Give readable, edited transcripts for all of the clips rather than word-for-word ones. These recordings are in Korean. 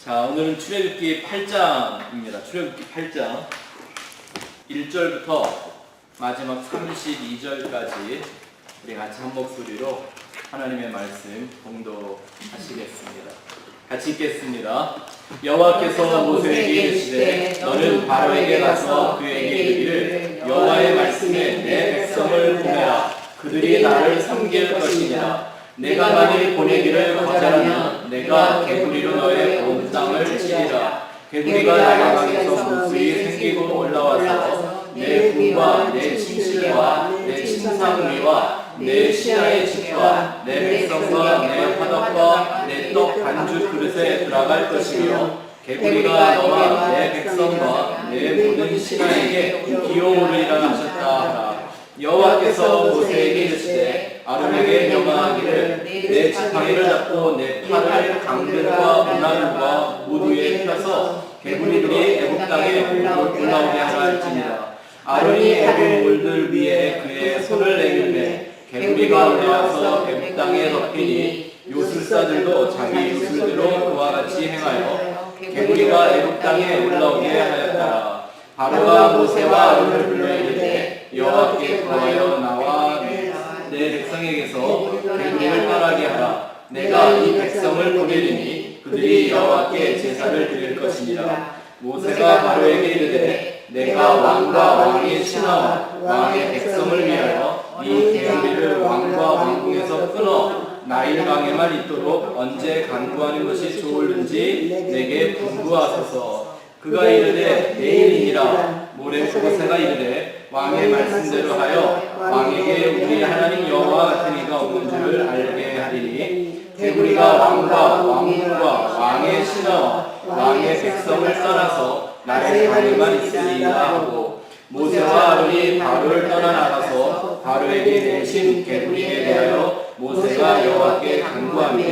자, 오늘은 출애굽기 8장입니다. 출애굽기 8장 1절부터 마지막 32절까지 우리 같이 한 목소리로 하나님의 말씀 봉독하시겠습니다. 같이 읽겠습니다. 여호와께서 모세에게 이르시되 너는 바로에게 가서 그에게 이르기를 여호와의 말씀에 내 백성을 보내라. 그들이 나를 섬길 것이니라. 내가 만일 보내기를 거절하면 내가 개구리로 너의 온 땅을 치리라. 개구리가 나의 방에서 목술이 생기고 올라와서 내 부와 내 침실과 내 침상위와 내 신하의 집과 내 백성과 내 화덕과 내 떡 반죽 그릇에 들어갈 것이며 개구리가 너와 내 백성과 내 모든 신하에게 기어오르리라 하셨다 하라. 여호와께서 모세에게 이르시되 아론에게 명하기를 내 지팡이를 잡고 내 팔을 강들과 문화들과 무드에 펴서 개구리들이 애굽 땅에 올라오게 하라 할지니라. 아론이 애굽 물들 위에 그의 손을 내밀매 개구리가 올라와서 애굽 땅에 덮이니 요술사들도 자기 요술대로 그와 같이 행하여 개구리가 애굽 땅에 올라오게 하였더라. 바로가 모세와 아론을 불러 이르되 여호와께 구하여 나와 내 백성에게서 개구리를 떠나게 하라. 내가 이 백성을 보내리니 그들이 여호와께 제사를 드릴 것이니라. 모세가 바로에게 이르되 내가 왕과 왕의 신하와 왕의 백성을 위하여 이 개구리를 왕과 왕궁에서 끊어 나일강에만 있도록 언제 간구하는 것이 좋을는지 내게 분부하소서. 그가 이르되 내일이니라. 모세가 이르되 왕의 말씀대로 하여 왕에게 우리 하나님 여호와 같은 이가 없는 줄을 알게 하리니 개구리가 왕과 왕궁과 왕의 신하와 왕의 백성을 떠나서 나의 강에만 있으리라 하고 모세와 아론이 바로를 떠나 나가서 바로에게 내신 개구리에 대하여 모세가 여호와께 간구하며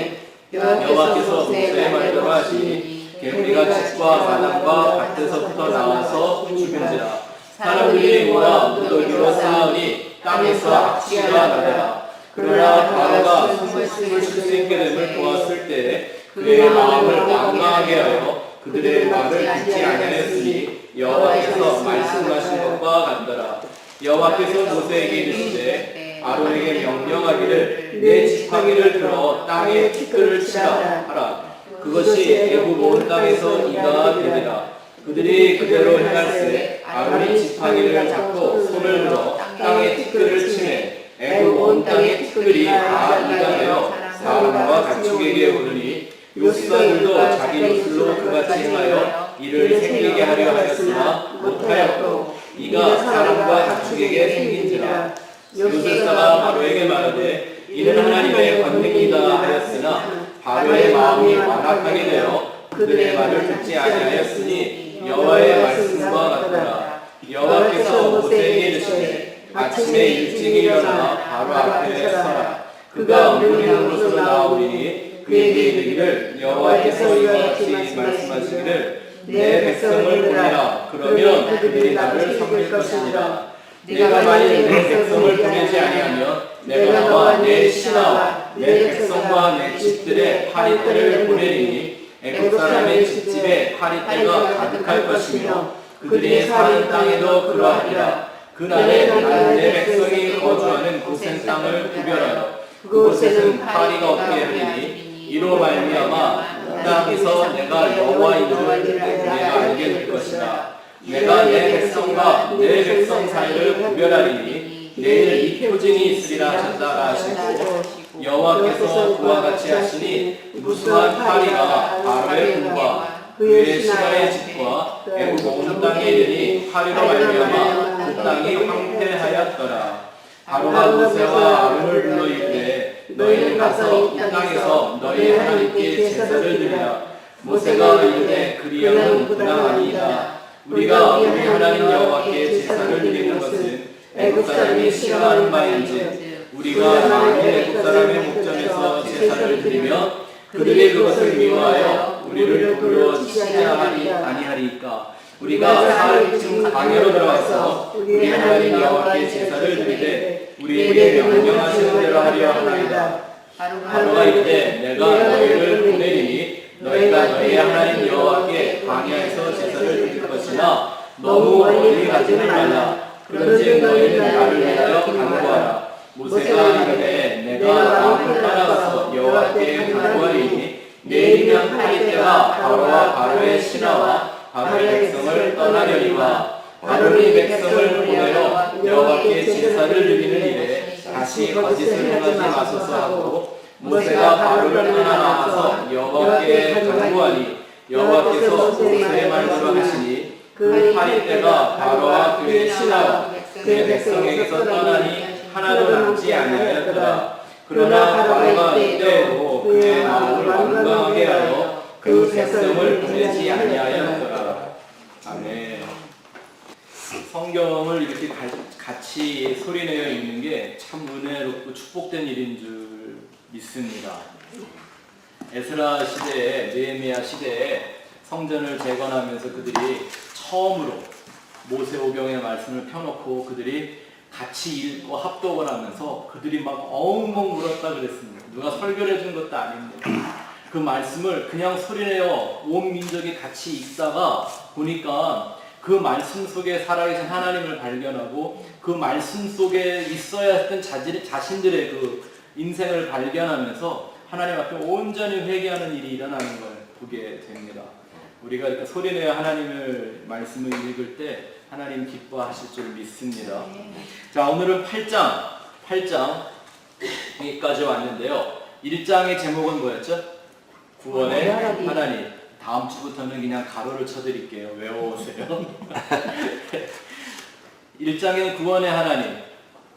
여호와께서 모세의 말대로 하시니 개구리가 집과 마당과 밭에서부터 나와서 죽은지라. 사람들이 모아 무더기로 쌓으니 땅에서 악취가 나더라. 그러나 바로가 숨을 쉴 수 있게 됨을 보았을 때 그의 마음을 완강하게 하여 그들의 말을 듣지 아니하였으니 여호와께서 말씀하신 것과 같더라. 여호와께서 모세에게 이르시되 아론에게 명령하기를 내 지팡이를 들어 땅에 티끌을 치라 하라. 그것이 애굽 온 땅에서 이가 되리라. 그들이 그대로 행할세 아론이 지팡이를 잡고 손을 들어 땅에 티끌을 치매 애굽 온 땅의 티끌이 다 이가 되어 사람과 가축에게 오르니 요술사들도 자기 요술로 그같이 행하여 이를 생기게 하려 하였으나 못하였고 이가 사람과 가축에게 생긴지라. 요술사가 바로에게 말하되 이는 하나님의 권능이다 하였으나 바로의 마음이 완악하게 되어 그들의 말을 듣지 아니하였으니 여호와의 말씀과 같더라. 여호와께서 모세에게 이르시되 아침에 일찍 일어나 바로 앞에 서라. 그가 물리는 곳으로 나오리니 그에게 이르기를 여호와께서 이와 같이 말씀하시기를 내 백성을 보내라. 그러면 그들이 나를 섬길 것이니라. 내가 만일 내 백성을 보내지 아니하면 내가 너와 내 신하와 내 백성과 내 집들의 파리떼를 보내리니 애굽 사람의 집집에 파리떼가 가득할 것이며 그들이 사는 땅에도 그러하리라. 그날에 나는 내 백성이 거주하는 고센 땅을 구별하여 그곳에는 파리가 없게 하리니 이로 말미암아 땅에서 내가 여호와인 줄 내가 알게 될 것이다. 내가 내 백성과 내 백성 사이를 구별하리니 내일 이 표징이 있으리라 하셨다 하시고 여호와께서 그와 같이 하시니 무수한 파리가 바로의 궁과 그의 신하의 집과 애굽 온 땅에 이르니 파리로 말미암아 그 땅이 황폐하였더라. 바로가 모세와 아론을 불러 이르되 너희는 가서 이 땅에서 너희 하나님께 제사를 드리라. 모세가 이르되 그리하면 부당하니이다. 우리가 우리 하나님 여호와께 제사를 드리는 것은 애굽 사람이 싫어하는 바인지 우리가 만일 애굽 사람의 목전에서 제사를 드리며 그들이 그것을 미워하여 우리를 불러 치지 아니하리까. 우리가 사흘쯤 광야로 들어가서 우리 하나님 여호와께 제사를 드리되 우리에게 명령하시는 대로 하려 하나이다. 바로가 이르되 내가 너희를 보내리니 너희가 너희의 하나님 여호와께 광야에서 제사를 드릴 것이나 너무 멀리 가지는 말라. 그런즉 너희는 나를 위하여 간구하라. 모세가 이르되 내가 마음을 떠나서 여호와께 간구하리니 내일이면 8일째가 바로와 바로의 신하와 바로의 백성을 떠나려니와 바로니 백성을 보내어 여호와께 제사를 드리는 일에 다시 거짓을 행하지 마소서 하고 모세가 바로를 떠나 나와서 여호와께 간구하니 여호와께서 모세의 말씀을 하시니 그 8일째가 바로와 그의 신하와 그의 백성에게서 떠나니 하나도 남지 아니하였더라. 그러나 바로가 이때에도 그의 마음을 완강하게 하여 그 백성을 보내지 아니하였더라. 아멘. 성경을 이렇게 같이 소리내어 읽는 게 참 은혜롭고 축복된 일인 줄 믿습니다. 에스라 시대에, 느헤미야 시대에 성전을 재건하면서 그들이 처음으로 모세오경의 말씀을 펴놓고 그들이 같이 읽고 합독을 하면서 그들이 막 엉엉 울었다 그랬습니다. 누가 설교를 해준 것도 아닙니다. 그 말씀을 그냥 소리내어 온 민족이 같이 읽다가 보니까 그 말씀 속에 살아계신 하나님을 발견하고 그 말씀 속에 있어야 했던 자신들의 그 인생을 발견하면서 하나님 앞에 온전히 회개하는 일이 일어나는 걸 보게 됩니다. 우리가 이렇게 소리내어 하나님을 말씀을 읽을 때 하나님 기뻐하실 줄 믿습니다. 자, 오늘은 8장까지 왔는데요. 1장의 제목은 뭐였죠? 구원의 하나님. 다음 주부터는 그냥 가로를 쳐드릴게요. 외워오세요. 1장은 구원의 하나님,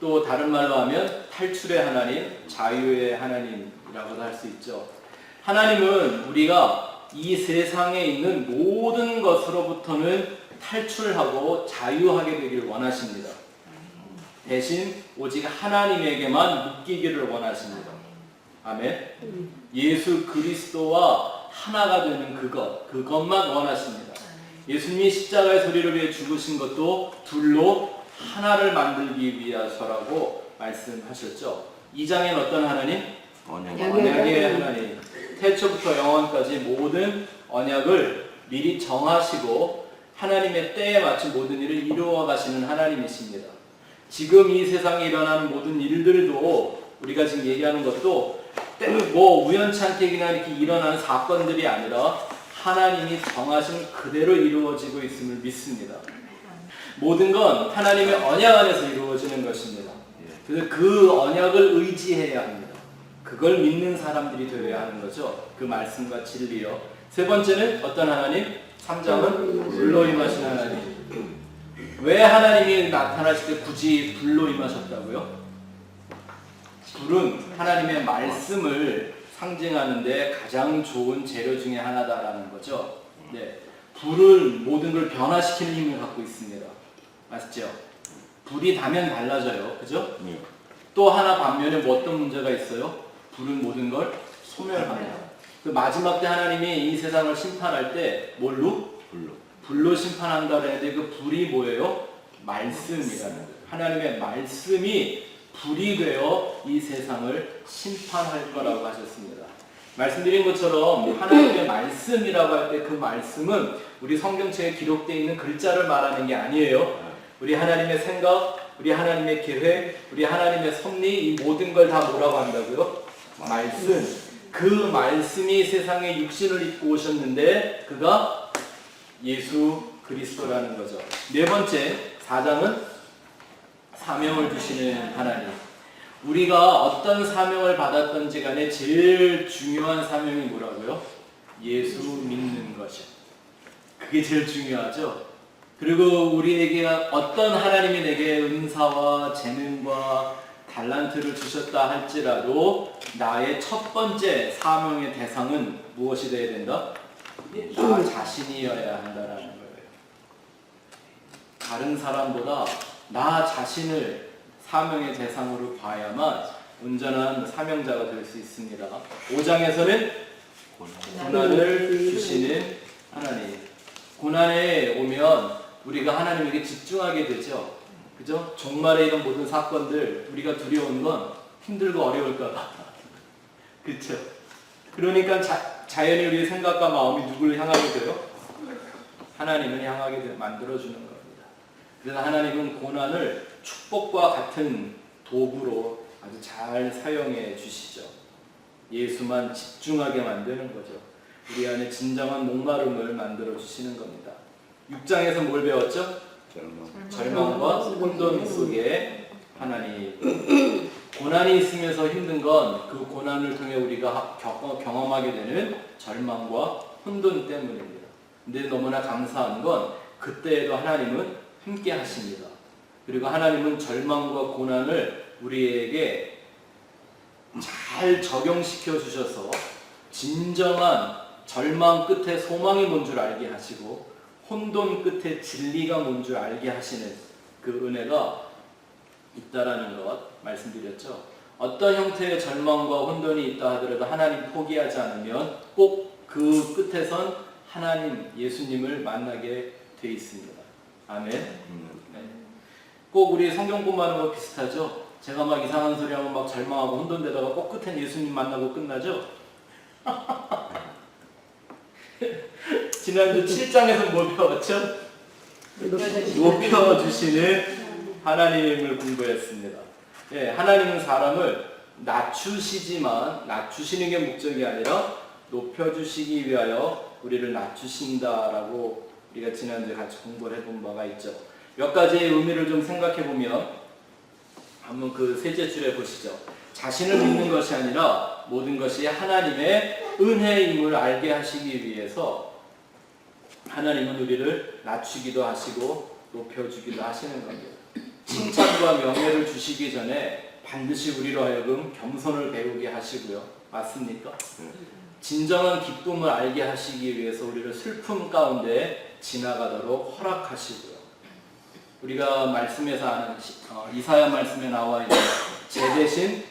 또 다른 말로 하면 탈출의 하나님, 자유의 하나님이라고도 할 수 있죠. 하나님은 우리가 이 세상에 있는 모든 것으로부터는 탈출하고 자유하게 되기를 원하십니다. 대신 오직 하나님에게만 묶이기를 원하십니다. 아멘. 예수 그리스도와 하나가 되는 그것만 원하십니다. 예수님이 십자가의 소리를 위해 죽으신 것도 둘로 하나를 만들기 위해서라고 말씀하셨죠. 2장엔 어떤 하나님? 언약의 하나님. 태초부터 영원까지 모든 언약을 미리 정하시고 하나님의 때에 맞춘 모든 일을 이루어 가시는 하나님이십니다. 지금 이 세상에 일어나는 모든 일들도 우리가 지금 얘기하는 것도 뭐 우연찮게 그냥 이렇게 일어나는 사건들이 아니라 하나님이 정하신 그대로 이루어지고 있음을 믿습니다. 모든 건 하나님의 언약 안에서 이루어지는 것입니다. 그래서 그 언약을 의지해야 합니다. 그걸 믿는 사람들이 되어야 하는 거죠. 그 말씀과 진리요. 세 번째는 어떤 하나님? 3장은 불로 임하신 하나님. 왜 하나님이 나타나실 때 굳이 불로 임하셨다고요? 불은 하나님의 말씀을 상징하는데 가장 좋은 재료 중에 하나다라는 거죠. 네, 불은 모든 걸 변화시키는 힘을 갖고 있습니다. 맞죠? 불이 다면 달라져요. 그죠? 또 하나 반면에 뭐 어떤 문제가 있어요? 불은 모든 걸 소멸합니다. 그 마지막 때 하나님이 이 세상을 심판할 때 뭘로? 불로 심판한다고 했는데 그 불이 뭐예요? 말씀이라는 거예요. 하나님의 말씀이 불이 되어 이 세상을 심판할 거라고 하셨습니다. 말씀드린 것처럼 하나님의 말씀이라고 할 때 그 말씀은 우리 성경책에 기록되어 있는 글자를 말하는 게 아니에요. 우리 하나님의 생각, 우리 하나님의 계획, 우리 하나님의 섭리, 이 모든 걸 다 뭐라고 한다고요? 말씀. 그 말씀이 세상에 육신을 입고 오셨는데 그가 예수 그리스도라는 거죠. 네 번째, 4장은 사명을 주시는 하나님. 우리가 어떤 사명을 받았던지 간에 제일 중요한 사명이 뭐라고요? 예수 믿는 것이요. 그게 제일 중요하죠. 그리고 우리에게 어떤 하나님이 내게 은사와 재능과 달란트를 주셨다 할지라도 나의 첫 번째 사명의 대상은 무엇이 되어야 된다? 나 자신이어야 한다라는 거예요. 다른 사람보다 나 자신을 사명의 대상으로 봐야만 온전한 사명자가 될 수 있습니다. 5장에서는 고난을 주시는 하나님. 고난에 오면 우리가 하나님에게 집중하게 되죠. 그죠? 종말의 이런 모든 사건들 우리가 두려운 건 힘들고 어려울까 봐. 그렇죠? 그러니까 자연히 우리의 생각과 마음이 누구를 향하게 돼요? 하나님을 향하게 만들어주는 겁니다. 그래서 하나님은 고난을 축복과 같은 도구로 아주 잘 사용해 주시죠. 예수만 집중하게 만드는 거죠. 우리 안에 진정한 목마름을 만들어 주시는 겁니다. 6장에서 뭘 배웠죠? 절망과 혼돈 속에 하나님. 고난이 있으면서 힘든 건 그 고난을 통해 우리가 경험하게 되는 절망과 혼돈 때문입니다. 근데 너무나 감사한 건 그때에도 하나님은 함께 하십니다. 그리고 하나님은 절망과 고난을 우리에게 잘 적용시켜 주셔서 진정한 절망 끝에 소망이 뭔 줄 알게 하시고 혼돈 끝에 진리가 뭔 줄 알게 하시는 그 은혜가 있다라는 것 말씀드렸죠. 어떤 형태의 절망과 혼돈이 있다 하더라도 하나님 포기하지 않으면 꼭 그 끝에선 하나님 예수님을 만나게 돼 있습니다. 아멘. 네. 꼭 우리 성경 공부하는 거 비슷하죠. 제가 막 이상한 소리 하면 막 절망하고 혼돈되다가 꼭 끝엔 예수님 만나고 끝나죠. 지난주 7장에서 뭘 배웠죠? 높여주시는 하나님을 공부했습니다. 예, 하나님은 사람을 낮추시지만 낮추시는 게 목적이 아니라 높여주시기 위하여 우리를 낮추신다라고 우리가 지난주에 같이 공부를 해본 바가 있죠. 몇 가지의 의미를 좀 생각해 보면 한번 그 셋째 줄에 보시죠. 자신을 믿는 것이 아니라 모든 것이 하나님의 은혜임을 알게 하시기 위해서 하나님은 우리를 낮추기도 하시고 높여주기도 하시는 겁니다. 칭찬과 명예를 주시기 전에 반드시 우리로 하여금 겸손을 배우게 하시고요. 맞습니까? 진정한 기쁨을 알게 하시기 위해서 우리를 슬픔 가운데 지나가도록 허락하시고요. 우리가 말씀에서 아는 이사야 말씀에 나와 있는 죄 대신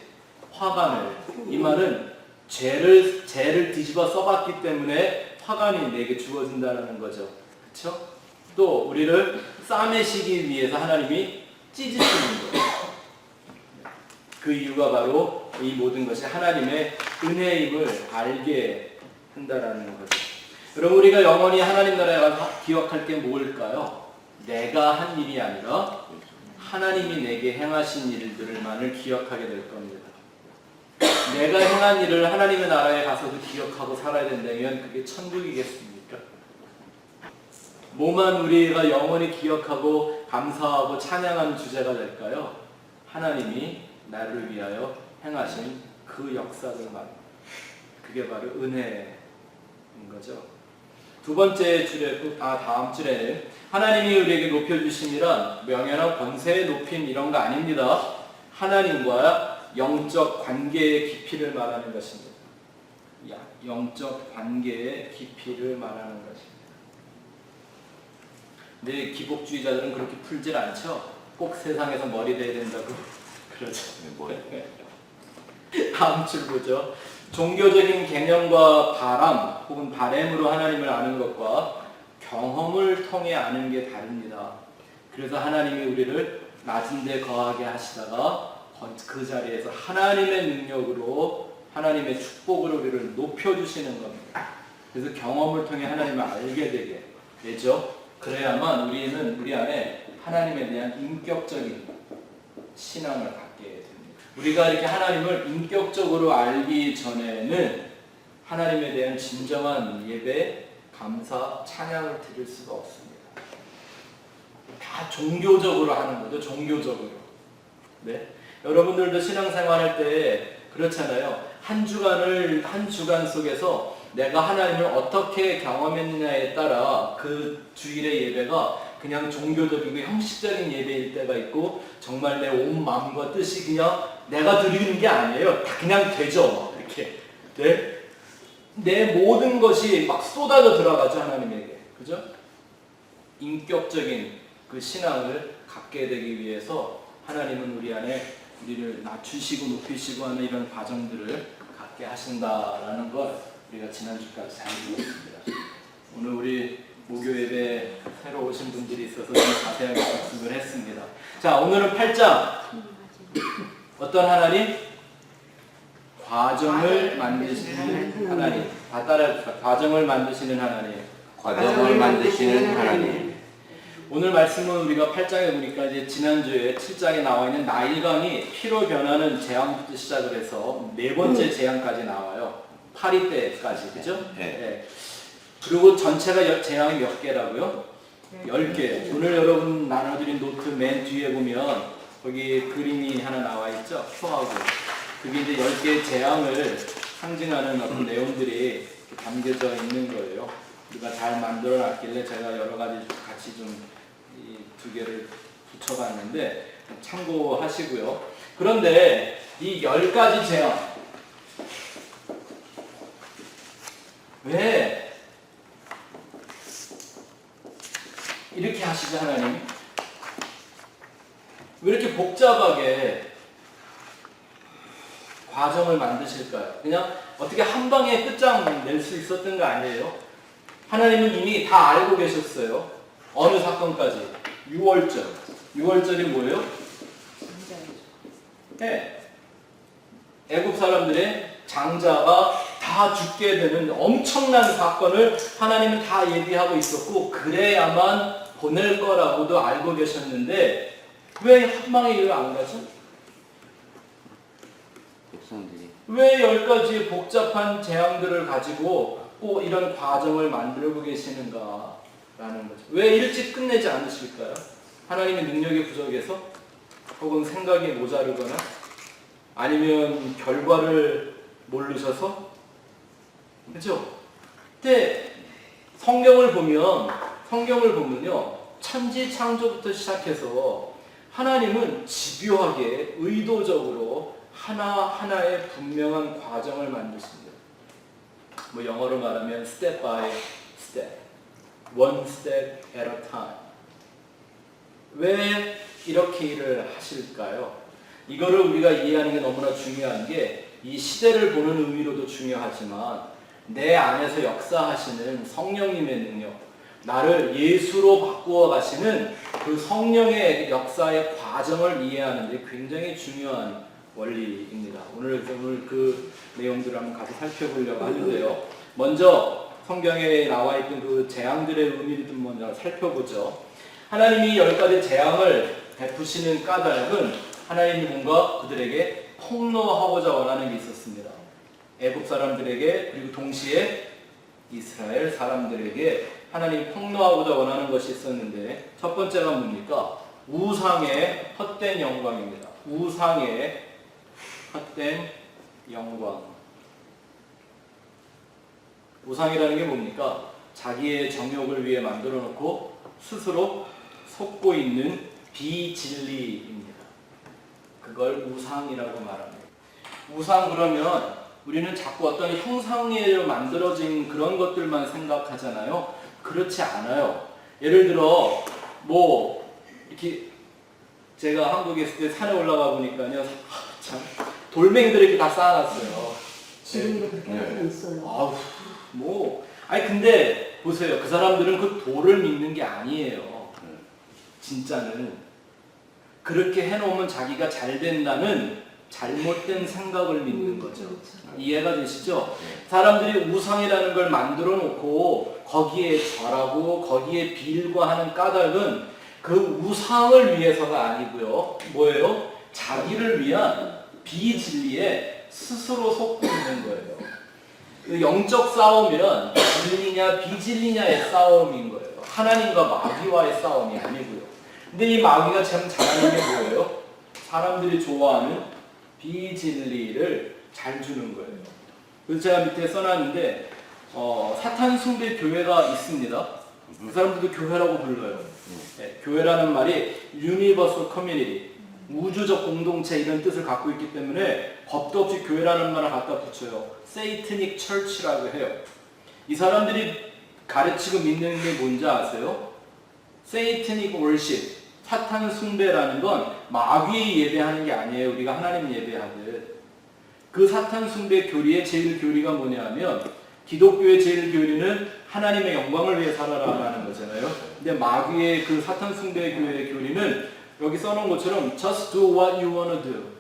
화관을, 이 말은 죄를 뒤집어 써봤기 때문에 화관이 내게 주어진다는 거죠. 그렇죠? 또 우리를 싸매시기 위해서 하나님이 찢으시는 거예요. 그 이유가 바로 이 모든 것이 하나님의 은혜임을 알게 한다라는 거죠. 여러분, 우리가 영원히 하나님 나라에 가서 기억할 게 뭘까요? 내가 한 일이 아니라 하나님이 내게 행하신 일들만을 기억하게 될 겁니다. 내가 행한 일을 하나님의 나라에 가서도 기억하고 살아야 된다면 그게 천국이겠습니까? 뭐만 우리가 영원히 기억하고 감사하고 찬양하는 주제가 될까요? 하나님이 나를 위하여 행하신 그 역사들만. 그게 바로 은혜인 거죠. 두 번째 줄에, 다음 줄에는 하나님이 우리에게 높여주심이란 명예나 권세의 높임 이런 거 아닙니다. 하나님과 영적 관계의 깊이를 말하는 것입니다. 영적 관계의 깊이를 말하는 것입니다. 근데 기복주의자들은 그렇게 풀질 않죠. 꼭 세상에서 머리 돼야 된다고 그러죠. 다음 줄 보죠. 종교적인 개념과 바람 혹은 바램으로 하나님을 아는 것과 경험을 통해 아는 게 다릅니다. 그래서 하나님이 우리를 낮은 데 거하게 하시다가 그 자리에서 하나님의 능력으로 하나님의 축복으로 우리를 높여주시는 겁니다. 그래서 경험을 통해 하나님을 알게 되게 되죠. 그래야만 우리는 우리 안에 하나님에 대한 인격적인 신앙을 갖게 됩니다. 우리가 이렇게 하나님을 인격적으로 알기 전에는 하나님에 대한 진정한 예배, 감사, 찬양을 드릴 수가 없습니다. 다 종교적으로 하는 거죠. 종교적으로. 네? 여러분들도 신앙생활할 때 그렇잖아요. 한 주간 속에서 내가 하나님을 어떻게 경험했느냐에 따라 그 주일의 예배가 그냥 종교적이고 형식적인 예배일 때가 있고 정말 내 온 마음과 뜻이 그냥 내가 드리는 게 아니에요. 다 그냥 되죠. 이렇게. 네? 내 모든 것이 막 쏟아져 들어가죠. 하나님에게. 그죠? 인격적인 그 신앙을 갖게 되기 위해서 하나님은 우리 안에 우리를 낮추시고 높이시고 하는 이런 과정들을 갖게 하신다라는 걸 우리가 지난주까지 잘 배웠습니다. 오늘 우리 목요 예배 새로 오신 분들이 있어서 좀 자세하게 말씀을 했습니다. 자, 오늘은 8장. 어떤 하나님? 과정을 만드시는 하나님. 다 따라해봅시다. 과정을 만드시는 하나님. 과정을 만드시는 하나님. 오늘 말씀은 우리가 8장에 보니까 이제 지난주에 7장에 나와 있는 나일강이 피로 변하는 재앙부터 시작을 해서 네 번째 재앙까지 나와요. 파리 때까지, 그죠? 네. 그리고 전체가 재앙이 몇 개라고요? 10개. 오늘 여러분 나눠드린 노트 맨 뒤에 보면 거기 그림이 하나 나와 있죠? 표하고. 그게 이제 10개의 재앙을 상징하는 어떤 내용들이 담겨져 있는 거예요. 우리가 잘 만들어 놨길래 제가 여러 가지 같이 좀 이 두 개를 붙여봤는데 참고하시고요. 그런데 이 10가지 재앙 왜 이렇게 하시죠 하나님? 왜 이렇게 복잡하게 과정을 만드실까요? 그냥 어떻게 한 방에 끝장 낼 수 있었던 거 아니에요? 하나님은 이미 다 알고 계셨어요. 어느 사건까지? 6월절. 6월절이 뭐예요? 네. 애국 사람들의 장자가 다 죽게 되는 엄청난 사건을 하나님은 다 예비하고 있었고 그래야만 보낼 거라고도 알고 계셨는데 왜 한 방에 이걸 안 가죠? 왜 10가지의 복잡한 재앙들을 가지고 꼭 이런 과정을 만들고 계시는가 라는 거죠. 왜 일찍 끝내지 않으실까요? 하나님의 능력의 부족에서 혹은 생각이 모자르거나 아니면 결과를 모르셔서 그렇죠? 근데 성경을 보면요 천지 창조부터 시작해서 하나님은 집요하게 의도적으로 하나하나의 분명한 과정을 만드십니다. 뭐 영어로 말하면 step by step, one step at a time. 왜 이렇게 일을 하실까요? 이거를 우리가 이해하는 게 너무나 중요한 게 이 시대를 보는 의미로도 중요하지만 내 안에서 역사하시는 성령님의 능력, 나를 예수로 바꾸어 가시는 그 성령의 역사의 과정을 이해하는 데 굉장히 중요한 원리입니다. 오늘 그 내용들을 한번 같이 살펴보려고 하는데요. 먼저 성경에 나와 있던 그 재앙들의 의미를 좀 먼저 살펴보죠. 하나님이 10가지 재앙을 베푸시는 까닭은 하나님이 뭔가 그들에게 폭로하고자 원하는 게 있었습니다. 애국 사람들에게 그리고 동시에 이스라엘 사람들에게 하나님이 폭로하고자 원하는 것이 있었는데 첫 번째가 뭡니까? 우상의 헛된 영광입니다. 우상의 헛된 영광. 우상이라는 게 뭡니까? 자기의 정욕을 위해 만들어 놓고 스스로 속고 있는 비진리입니다. 그걸 우상이라고 말합니다. 우상 그러면 우리는 자꾸 어떤 형상으로 만들어진 그런 것들만 생각하잖아요. 그렇지 않아요. 예를 들어 뭐 이렇게 제가 한국에 있을 때 산에 올라가 보니까요. 참 돌멩이들을 이렇게 다 쌓아놨어요. 지금도 그렇게 하고 있어요. 아우 뭐 아니 근데 보세요. 그 사람들은 그 돌을 믿는 게 아니에요. 진짜는 그렇게 해놓으면 자기가 잘 된다는 잘못된 생각을 믿는 거죠. 이해가 되시죠? 사람들이 우상이라는 걸 만들어 놓고 거기에 절하고 거기에 빌고하는 까닭은 그 우상을 위해서가 아니고요. 뭐예요? 자기를 위한 비진리에 스스로 속고 있는 거예요. 그 영적 싸움이란 진리냐 비진리냐의 싸움인 거예요. 하나님과 마귀와의 싸움이 아니고요. 근데 이 마귀가 참 잘하는 게 뭐예요? 사람들이 좋아하는 비진리를 잘 주는 거예요. 그래서 제가 밑에 써놨는데 사탄 숭배 교회가 있습니다. 그 사람들도 교회라고 불러요. 네, 교회라는 말이 Universal Community, 우주적 공동체 이런 뜻을 갖고 있기 때문에 겁도 없이 교회라는 말을 갖다 붙여요. Satanic Church라고 해요. 이 사람들이 가르치고 믿는 게 뭔지 아세요? Satanic Worship, 사탄 숭배라는 건 마귀 예배하는 게 아니에요. 우리가 하나님 예배하듯. 그 사탄 숭배 교리의 제일 교리가 뭐냐면 기독교의 제일 교리는 하나님의 영광을 위해 살아라라는 거잖아요. 근데 마귀의 그 사탄 숭배 교회의 교리는 여기 써놓은 것처럼 just do what you wanna do.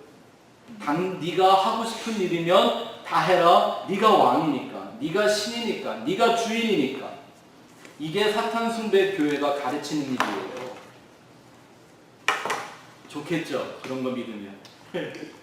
네가 하고 싶은 일이면 다 해라. 네가 왕이니까. 네가 신이니까, 네가 주인이니까. 이게 사탄 숭배 교회가 가르치는 일이에요. 좋겠죠? 그런 거 믿으면.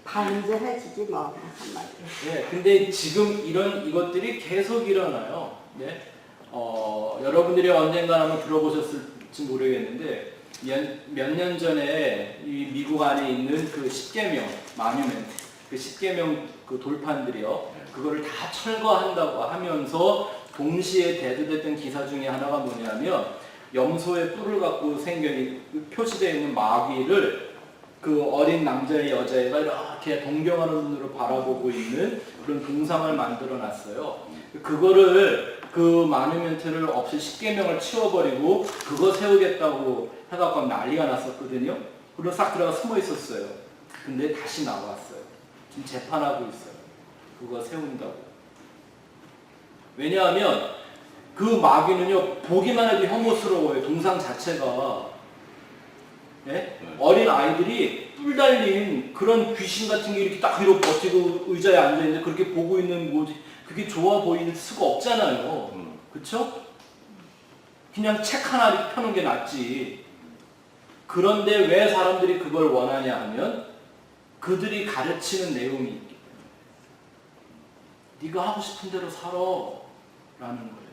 반절해주지 뭐 한마디로. 네, 근데 지금 이것들이 계속 일어나요. 네? 여러분들이 언젠가 한번 들어보셨을지 모르겠는데 몇 년 전에 이 미국 안에 있는 그 10계명 마뉴멘트, 그 10계명 그 돌판들이요, 그거를 다 철거한다고 하면서 동시에 대두됐던 기사 중에 하나가 뭐냐면 염소의 뿔을 갖고 표시되어 있는 마귀를 그 어린 남자의 여자애가 이렇게 동경하는 눈으로 바라보고 있는 그런 동상을 만들어 놨어요. 그거를 그 마뉴멘트를 없이 10계명을 치워버리고 그거 세우겠다고 해갖고 난리가 났었거든요. 그리고 싹 들어가 숨어 있었어요. 근데 다시 나왔어요. 지금 재판하고 있어요. 그거 세운다고. 왜냐하면 그 마귀는요, 보기만 해도 혐오스러워요. 동상 자체가. 네? 어린 아이들이 뿔 달린 그런 귀신 같은 게 이렇게 딱 이렇게 버티고 의자에 앉아있는데 그렇게 보고 있는 거지. 그게 좋아 보일 수가 없잖아요. 그쵸? 그냥 책 하나 이렇게 펴놓은 게 낫지. 그런데 왜 사람들이 그걸 원하냐 하면 그들이 가르치는 내용이 있기 때문에. 네가 하고 싶은 대로 살아 라는 거예요.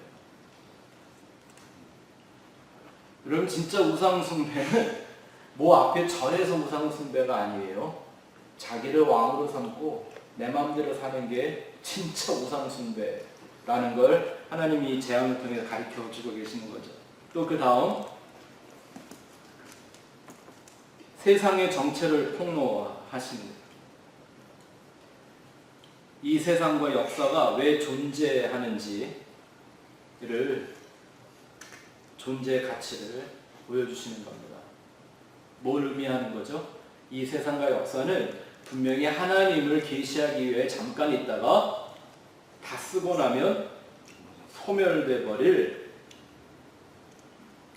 여러분, 진짜 우상숭배는 뭐 앞에 절에서 우상숭배가 아니에요. 자기를 왕으로 삼고 내 마음대로 사는 게 진짜 우상숭배라는 걸 하나님이 재앙을 통해 가르쳐 주고 계시는 거죠. 또 그 다음, 세상의 정체를 폭로하십니다. 이 세상과 역사가 왜 존재하는지를, 존재의 가치를 보여주시는 겁니다. 뭘 의미하는 거죠? 이 세상과 역사는 분명히 하나님을 계시하기 위해 잠깐 있다가 다 쓰고 나면 소멸돼 버릴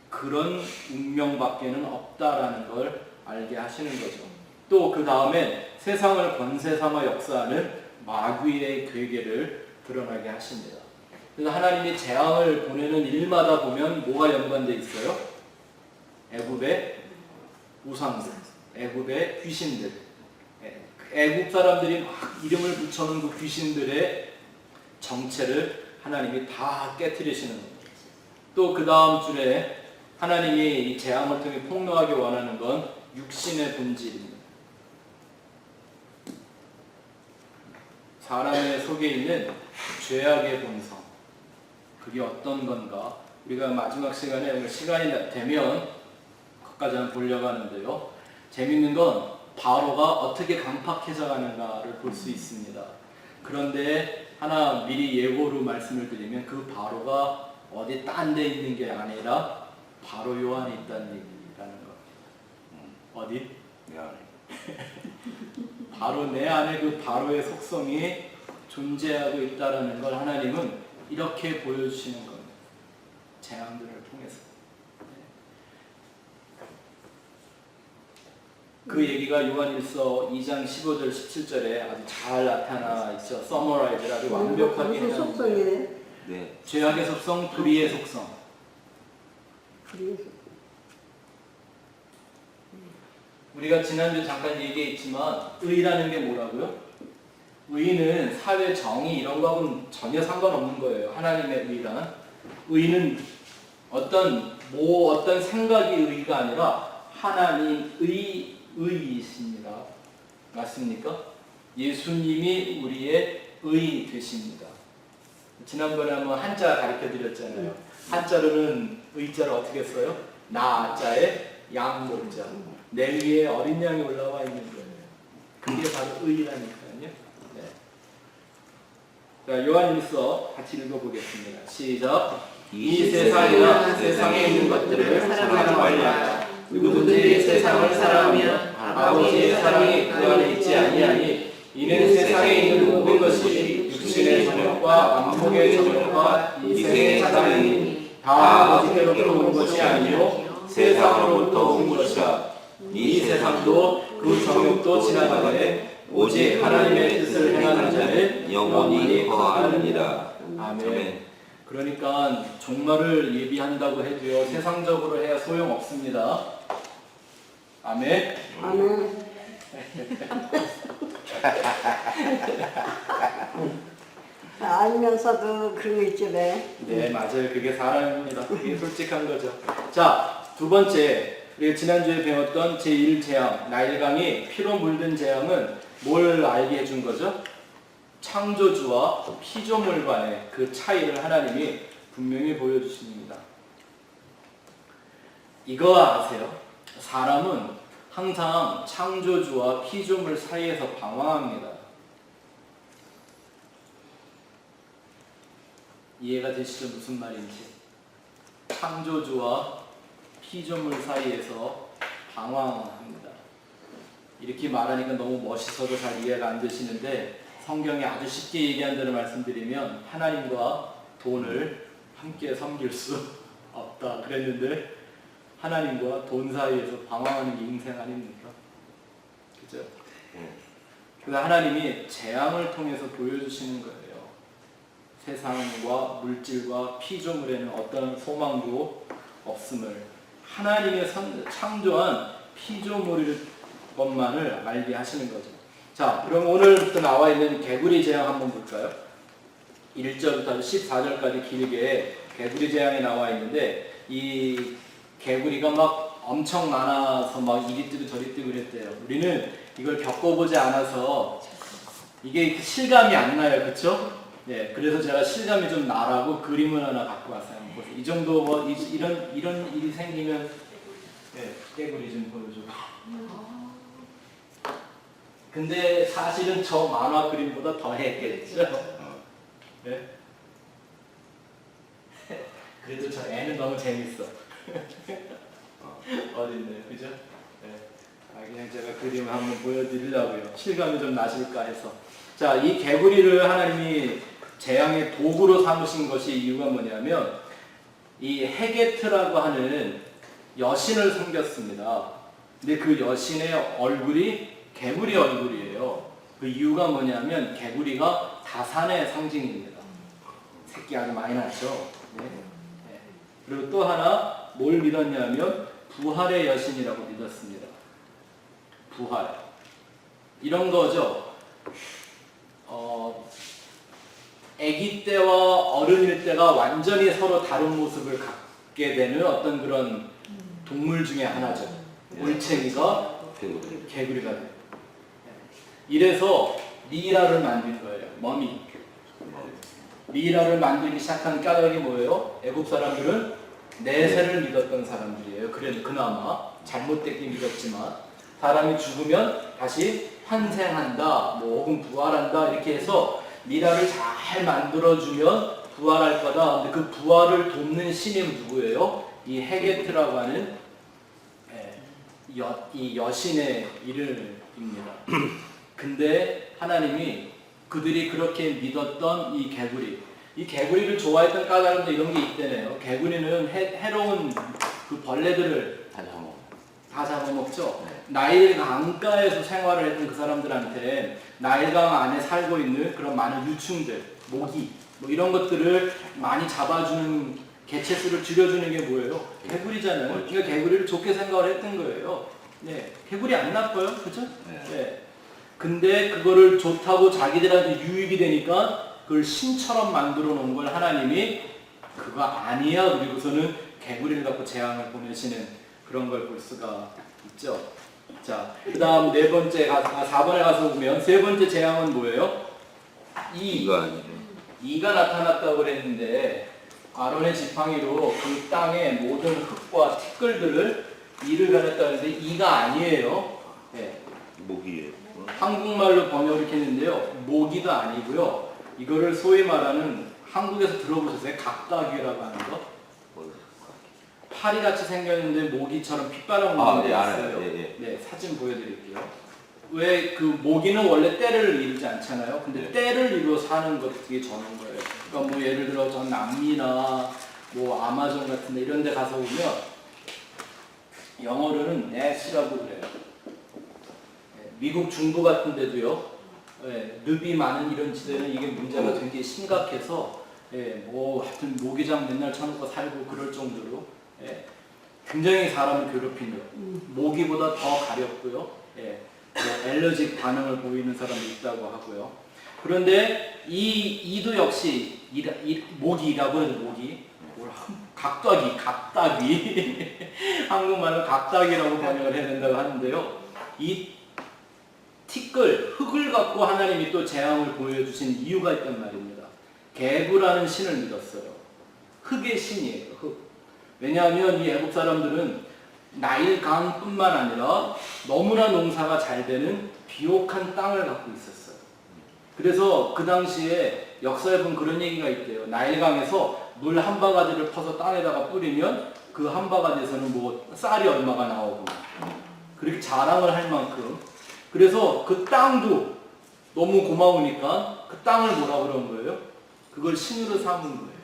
그런 운명밖에는 없다라는 걸 알게 하시는 거죠. 또 그 다음에 세상을 권세 삼아 역사하는 마귀의 괴계를 드러나게 하십니다. 그래서 하나님이 재앙을 보내는 일마다 보면 뭐가 연관되어 있어요? 애굽의 우상들, 애굽의 귀신들, 애굽 사람들이 막 이름을 붙여놓은 그 귀신들의 정체를 하나님이 다 깨트리시는 겁니다. 또 그 다음 줄에 하나님이 이 재앙을 통해 폭로하기 원하는 건 육신의 본질입니다. 사람의 속에 있는 죄악의 본성, 그게 어떤 건가? 우리가 마지막 시간에 시간이 되면 그것까지 한번 보려고 하는데요. 재밌는 건 바로가 어떻게 강팍해져 가는가를 볼 수 있습니다. 그런데 하나 미리 예고로 말씀을 드리면 그 바로가 어디 딴 데 있는 게 아니라 바로 요 안에 있다는 얘기라는 거. 어디? 내 안에. 바로 내 안에 그 바로의 속성이 존재하고 있다는 걸 하나님은 이렇게 보여주시는 겁니다. 재앙들을 통해서. 그 얘기가 요한일서 2장 15절 17절에 아주 잘 나타나 있죠. 서머라이즈를 아주 완벽하게 무슨 해놨는데, 속성이에요? 네. 죄악의 속성, 불의의 속성. 불의의 속성. 우리가 지난주 잠깐 얘기했지만 의라는 게 뭐라고요? 의는 사회 정의 이런 거하고는 전혀 상관없는 거예요. 하나님의 의란. 의는 어떤 생각이 의가 아니라 하나님의 의이십니다. 맞습니까? 예수님이 우리의 의 되십니다. 지난번에 한번 한자 가르쳐 드렸잖아요. 한자로는 의자를 어떻게 써요? 나자에 양모자. 내 위에 어린 양이 올라와 있는 거예요. 그게 바로 의라니까요. 네. 자, 요한일서 같이 읽어보겠습니다. 시작. 이 세상이나 세상에 있는 것들을 사랑하지 말라. 누구든지 세상을 사랑하면 아버지의 사랑이 그 안에 있지 아니하니 이는 세상에 있는 모든 것이 육신의 정욕과 안목의 정욕과 이 세상의 사랑이 다 아버지께로부터 온 것이 아니요 세상으로부터 온 것이라. 이 세상도 그 정욕도 지나가되 오직 하나님의 뜻을 행하는 자는 영원히 거하느니라. 아멘. 그러니까 종말을 예비한다고 해도요, 세상적으로 해야 소용없습니다. 아멘. 아멘. 알면서도 그런 거 있지 왜? 네, 맞아요. 그게 사람입니다. 그게 솔직한 거죠. 자, 두 번째, 우리가 지난주에 배웠던 제1재앙, 나일강이 피로 물든 재앙은 뭘 알게 해준 거죠? 창조주와 피조물 간의 그 차이를 하나님이 분명히 보여주십니다. 이거 아세요? 사람은 항상 창조주와 피조물 사이에서 방황합니다. 이해가 되시죠? 무슨 말인지. 창조주와 피조물 사이에서 방황합니다. 이렇게 말하니까 너무 멋있어도 잘 이해가 안 되시는데, 성경에 아주 쉽게 얘기한다는 말씀드리면 하나님과 돈을 함께 섬길 수 없다 그랬는데, 하나님과 돈 사이에서 방황하는 게 인생 아닙니까? 그죠? 그래서 하나님이 재앙을 통해서 보여주시는 거예요. 세상과 물질과 피조물에는 어떤 소망도 없음을, 하나님의 창조한 피조물일 것만을 알게 하시는 거죠. 자, 그럼 오늘부터 나와 있는 개구리 재앙 한번 볼까요? 1절부터 14절까지 길게 개구리 재앙이 나와 있는데, 이 개구리가 막 엄청 많아서 막 이리 뜨고 저리 뜨고 그랬대요. 우리는 이걸 겪어보지 않아서 이게 실감이 안 나요. 그쵸? 네, 그래서 제가 실감이 좀 나라고 그림을 하나 갖고 왔어요. 보세요. 이 정도 뭐 이런 일이 생기면, 네, 개구리 좀 보여줘. 근데 사실은 저 만화 그림보다 더 했겠죠. 네? 그래도 저 애는 너무 재밌어. 어딨네, 그죠? 네. 그냥 제가 그림을 한번 보여드리려고요. 실감이 좀 나실까 해서. 자, 이 개구리를 하나님이 재앙의 도구로 삼으신 것이 이유가 뭐냐면, 이 헤게트라고 하는 여신을 섬겼습니다. 근데 그 여신의 얼굴이 개구리 얼굴이에요. 그 이유가 뭐냐면, 개구리가 다산의 상징입니다. 새끼 아주 많이 났죠. 네. 네. 그리고 또 하나 뭘 믿었냐면 부활의 여신이라고 믿었습니다. 부활. 이런 거죠. 아기 때와 어른일 때가 완전히 서로 다른 모습을 갖게 되는 어떤 그런 동물 중에 하나죠. 올챙이가 개구리가 돼요. 이래서 미이라를 만든 거예요. 머미. 미이라를 만들기 시작한 까닭이 뭐예요? 애국 사람들은 내세를 믿었던 사람들이에요. 그래도 그나마 잘못되게 믿었지만, 사람이 죽으면 다시 환생한다, 뭐 혹은 부활한다, 이렇게 해서 미라를 잘 만들어주면 부활할 거다. 근데 그 부활을 돕는 신이 누구예요? 이 헤게트라고 하는 이 여신의 이름입니다. 근데 하나님이 그들이 그렇게 믿었던 이 개구리를 좋아했던 까닭은 이런 게 있대네요. 개구리는 해로운 그 벌레들을 다 잡아먹죠. 네. 나일 강가에서 생활을 했던 그 사람들한테 나일강 안에 살고 있는 그런 많은 유충들, 모기, 뭐 이런 것들을 많이 잡아주는 개체수를 줄여주는 게 뭐예요? 개구리잖아요. 그러니까 개구리를 좋게 생각을 했던 거예요. 네, 개구리 안 나빠요, 그죠? 네. 근데 그거를 좋다고 자기들한테 유익이 되니까 그걸 신처럼 만들어 놓은 걸 하나님이 그거 아니야, 그리고서는 개구리를 갖고 재앙을 보내시는 그런 걸 볼 수가 있죠. 자, 그 다음 4번에 가서 보면 세 번째 재앙은 뭐예요? 이가 나타났다고 그랬는데, 아론의 지팡이로 그 땅의 모든 흙과 티끌들을 이를 가렸다는데 이가 아니에요. 네. 모기예요. 한국말로 번역을 이렇게 했는데요. 모기도 아니고요. 이거를 소위 말하는, 한국에서 들어보셨어요? 각각이라고 하는 거? 파리같이 생겼는데 모기처럼 핏바람 오는 게 있어요. 네, 사진 보여드릴게요. 왜 그 모기는 원래 때를 이루지 않잖아요. 근데 때를 이루어 사는 것들이 저는 거예요. 그러니까 뭐 예를 들어 전 남미나 뭐 아마존 같은 데 이런 데 가서 보면 영어로는 넷이라고 그래요. 미국 중부 같은 데도요. 늪이 많은 이런 지대는 이게 문제가 되게 심각해서 예, 뭐 하여튼 모기장 맨날 쳐놓고 살고 그럴 정도로 예, 굉장히 사람을 괴롭히는 모기보다 더 가렵고요. 예, 뭐 알러지 반응을 보이는 사람도 있다고 하고요. 그런데 이도 역시 모기라고 해도 모기 각닭이 한국말로 각닭이라고 번역을 해야 된다고 하는데요. 이 흙을 갖고 하나님이 또 재앙을 보여주신 이유가 있단 말입니다. 개구라는 신을 믿었어요. 흙의 신이에요. 흙. 왜냐하면 이 애국 사람들은 나일강뿐만 아니라 너무나 농사가 잘 되는 비옥한 땅을 갖고 있었어요. 그래서 그 당시에 역사에 보면 그런 얘기가 있대요. 나일강에서 물 한 바가지를 퍼서 땅에다가 뿌리면 그 한 바가지에서는 뭐 쌀이 얼마가 나오고 그렇게 자랑을 할 만큼, 그래서 그 땅도 너무 고마우니까 그 땅을 뭐라 그런 거예요? 그걸 신으로 삼은 거예요.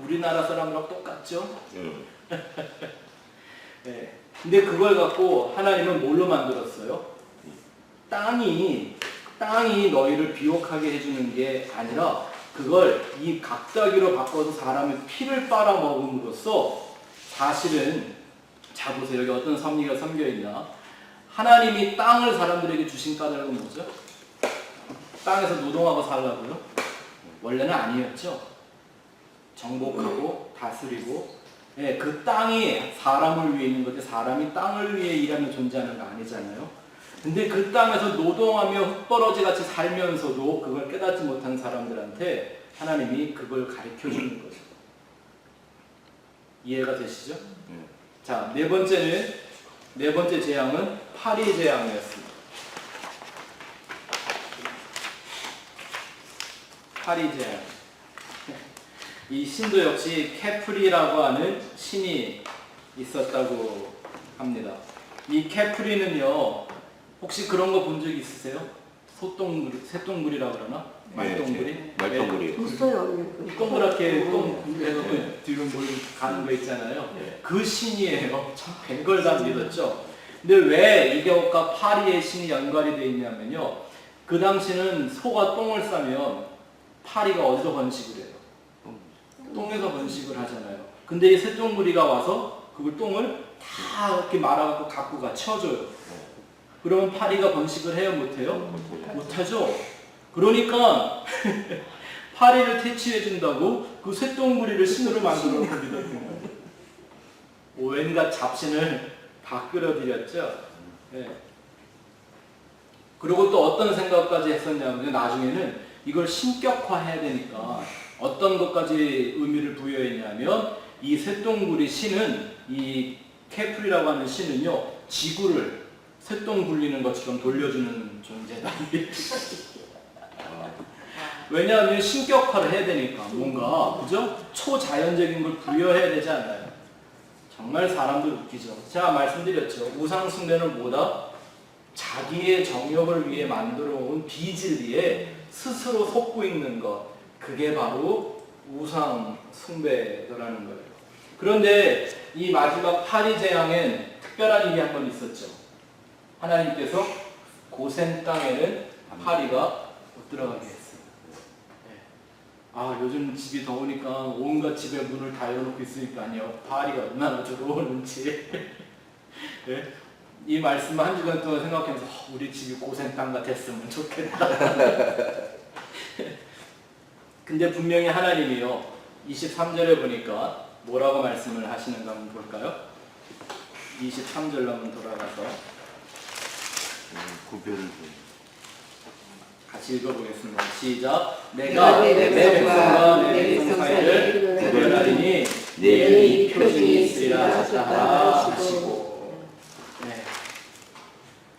우리나라 사람이랑 똑같죠? 네. 근데 그걸 갖고 하나님은 뭘로 만들었어요? 땅이 너희를 비옥하게 해주는 게 아니라 그걸 이 각자기로 바꿔서 사람의 피를 빨아먹음으로써, 사실은 자 보세요. 여기 어떤 섭리가 담겨있나? 하나님이 땅을 사람들에게 주신 까닭은 뭐죠? 땅에서 노동하고 살라고요? 원래는 아니었죠. 정복하고 다스리고, 예, 그 땅이 사람을 위해 있는 거지 사람이 땅을 위해 일하며 존재하는 거 아니잖아요. 근데 그 땅에서 노동하며 흙버러지 같이 살면서도 그걸 깨닫지 못한 사람들한테 하나님이 그걸 가르쳐 주는 거죠. 이해가 되시죠? 자, 네 번째 재앙은 파리 재앙이었습니다. 파리 재앙. 이 신도 역시 케프리라고 하는 신이 있었다고 합니다. 이 케프리는요, 혹시 그런 거 본 적 있으세요? 새똥구리라고 그러나? 말똥구리? 말똥구리. 있어요. 동그랗게 똥해서 뒤로 뭘 가는 거 있잖아요. 그 신이에요. 참 뱅걸 다 믿었죠. 근데 왜 이게과 파리의 신이 연관이 되어 있냐면요. 그 당시는 소가 똥을 싸면 파리가 어디서 번식을 해요? 똥에서 번식을 하잖아요. 근데 이 새똥구리가 와서 그걸 똥을 다 이렇게 말아갖고 갖고 가 쳐줘요. 그러면 파리가 번식을 해요? 못해요? 못하죠. 그러니까 파리를 퇴치해준다고 그 새똥구리를 신으로 만들어 놓고 믿었던 거예요. 온갖 잡신을 다 끌어들였죠. 네. 그리고 또 어떤 생각까지 했었냐면 나중에는 이걸 신격화해야 되니까 어떤 것까지 의미를 부여했냐면 이 새똥구리 신은, 이 케프리라고 하는 신은요, 지구를 새똥 굴리는 것처럼 돌려주는 존재다. 왜냐하면 신격화를 해야 되니까 뭔가, 그죠? 초자연적인 걸 부여해야 되지 않나요? 정말 사람들 웃기죠. 제가 말씀드렸죠. 우상 숭배는 뭐다? 자기의 정욕을 위해 만들어 온 비진리에 스스로 속고 있는 것, 그게 바로 우상 숭배더라는 거예요. 그런데 이 마지막 파리 재앙엔 특별한 일이 한 번 있었죠. 하나님께서 고센 땅에는 파리가 못 들어가게 했어요. 네. 아, 요즘 집이 더우니까 온갖 집에 문을 다 열어놓고 있으니까요. 파리가 얼마나 들어오는지. 네. 이 말씀을 한 주간 동안 생각하면서 우리 집이 고센 땅 같았으면 좋겠다. 근데 분명히 하나님이요, 23절에 보니까 뭐라고 말씀을 하시는가 한번 볼까요? 23절로 한번 돌아가서 구별을 같이 읽어보겠습니다. 시작. 내가 내 백성과 내 백성 사이를 구별하리니 내 표징이 있으리라 하셨다 하시고. 네.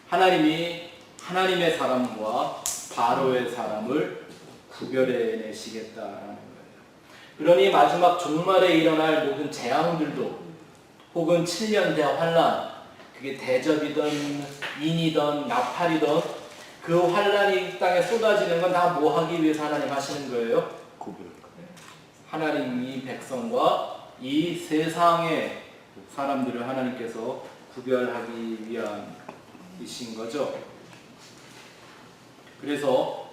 하나님이 하나님의 사람과 바로의 사람을 구별해내시겠다라는 거예요. 그러니 마지막 종말에 일어날 모든 재앙들도, 혹은 7년 대환란, 그게 대접이든 인이든 나팔이든 그 환란이 이 땅에 쏟아지는 건 다 뭐 하기 위해서 하나님 하시는 거예요? 구별. 하나님이 백성과 이 세상의 사람들을 하나님께서 구별하기 위함이신 거죠. 그래서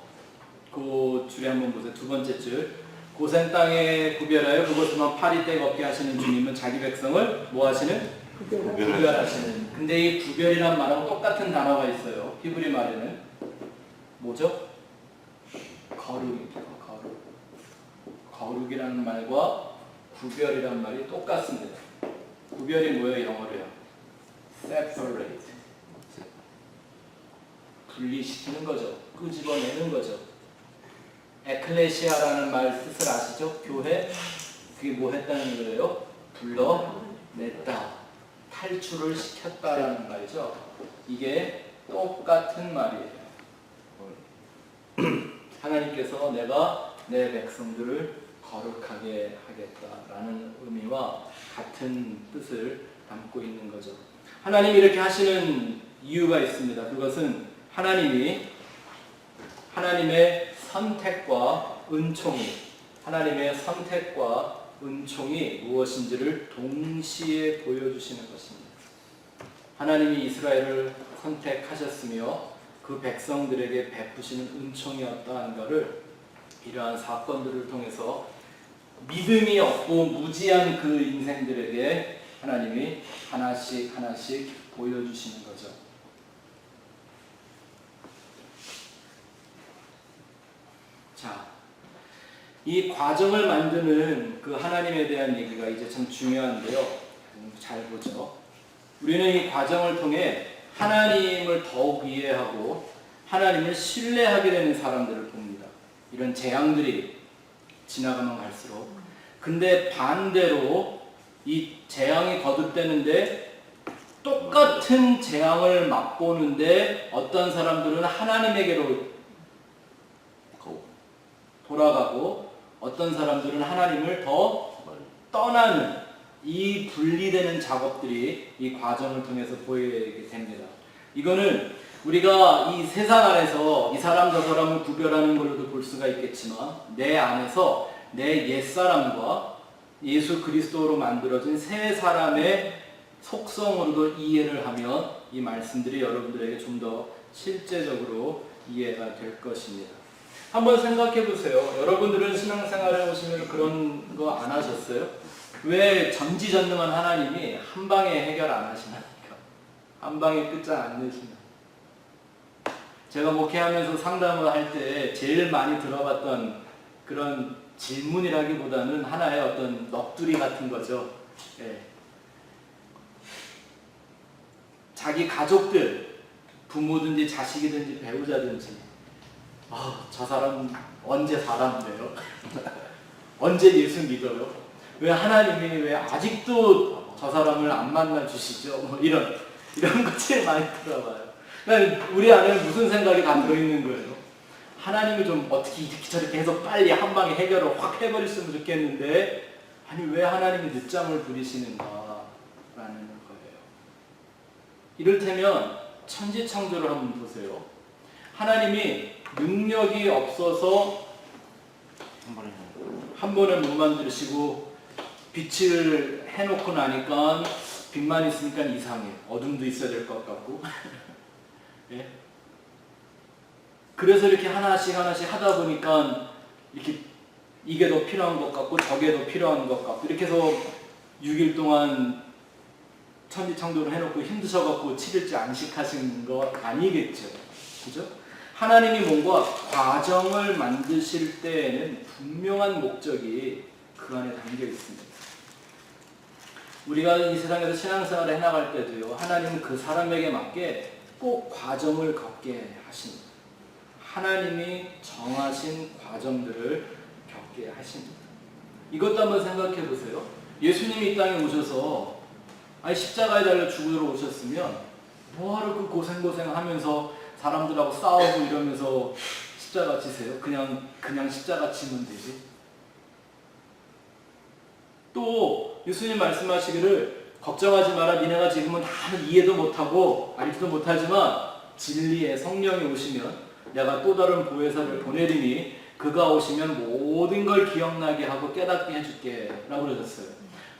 그 줄에 한번 보세요. 두 번째 줄. 고센 땅에 구별하여 그곳에만 파리 떼가 없게 하시는 주님은 자기 백성을 뭐 하시는? 구별하시는. 근데 이 구별이란 말하고 똑같은 단어가 있어요. 히브리 말에는 뭐죠? 거룩입니다. 거룩. 거룩이라는 말과 구별이란 말이 똑같습니다. 구별이 뭐예요? 영어로요? separate. 분리시키는 거죠. 끄집어내는 거죠. 에클레시아라는 말 뜻을 아시죠? 교회. 그게 뭐 했다는 거예요? 불러냈다. 탈출을 시켰다라는 말이죠. 이게 똑같은 말이에요. 하나님께서 내가 내 백성들을 거룩하게 하겠다라는 의미와 같은 뜻을 담고 있는 거죠. 하나님이 이렇게 하시는 이유가 있습니다. 그것은 하나님의 선택과 은총이 무엇인지를 동시에 보여주시는 것입니다. 하나님이 이스라엘을 선택하셨으며 그 백성들에게 베푸시는 은총이 어떠한 것을 이러한 사건들을 통해서 믿음이 없고 무지한 그 인생들에게 하나님이 하나씩 보여주시는 거죠. 자, 이 과정을 만드는 그 하나님에 대한 얘기가 이제 참 중요한데요. 잘 보죠. 우리는 이 과정을 통해 하나님을 더욱 이해하고 하나님을 신뢰하게 되는 사람들을 봅니다. 이런 재앙들이 지나가면 갈수록. 근데 반대로 이 재앙이 거듭되는데 똑같은 재앙을 맛보는데 어떤 사람들은 하나님에게로 돌아가고 어떤 사람들은 하나님을 더 떠나는 이 분리되는 작업들이 이 과정을 통해서 보이게 됩니다. 이거는 우리가 이 세상 안에서 이 사람 저 사람을 구별하는 걸로도 볼 수가 있겠지만 내 안에서 내 옛사람과 예수 그리스도로 만들어진 새 사람의 속성으로도 이해를 하면 이 말씀들이 여러분들에게 좀 더 실제적으로 이해가 될 것입니다. 한번 생각해 보세요. 여러분들은 신앙생활에 오시면 그런 거 안 하셨어요? 왜 전지전능한 하나님이 한 방에 해결 안 하시나니까? 한 방에 끝장 안 내시나? 제가 목회하면서 상담을 할 때 제일 많이 들어봤던 그런 질문이라기보다는 하나의 어떤 넋두리 같은 거죠. 예. 자기 가족들, 부모든지 자식이든지 배우자든지 저 사람 언제 사람 돼요? 언제 예수 믿어요? 왜 하나님이 왜 아직도 저 사람을 안 만나 주시죠? 뭐 이런 거 제일 많이 들어봐요. 우리 안에 무슨 생각이 다 들어있는 거예요? 하나님이 좀 어떻게 이렇게 저렇게 해서 빨리 한 방에 해결을 확 해버렸으면 좋겠는데 아니 왜 하나님이 늦잠을 부리시는가 라는 거예요. 이를테면 천지창조를 한번 보세요. 하나님이 능력이 없어서 한 번에 못 만드시고 빛을 해놓고 나니까 빛만 있으니까 이상해. 어둠도 있어야 될 것 같고 예? 그래서 이렇게 하나씩 하다 보니까 이렇게 이게 더 필요한 것 같고 저게 더 필요한 것 같고 이렇게 해서 6일 동안 천지창조를 해놓고 힘드셔갖고 7일째 안식하신 거 아니겠죠. 그죠? 하나님이 뭔가 과정을 만드실 때에는 분명한 목적이 그 안에 담겨 있습니다. 우리가 이 세상에서 신앙생활을 해나갈 때도요, 하나님은 그 사람에게 맞게 꼭 과정을 겪게 하십니다. 하나님이 정하신 과정들을 겪게 하십니다. 이것도 한번 생각해 보세요. 예수님이 이 땅에 오셔서 십자가에 달려 죽으러 오셨으면 뭐하러 그 고생하면서 사람들하고 싸우고 이러면서 십자가 지세요? 그냥 십자가 지면 되지. 또 예수님 말씀하시기를 걱정하지 마라. 니네가 지금은 다 이해도 못하고 알지도 못하지만 진리의 성령이 오시면 내가 또 다른 보혜사를 보내리니 그가 오시면 모든 걸 기억나게 하고 깨닫게 해줄게 라고 그러셨어요.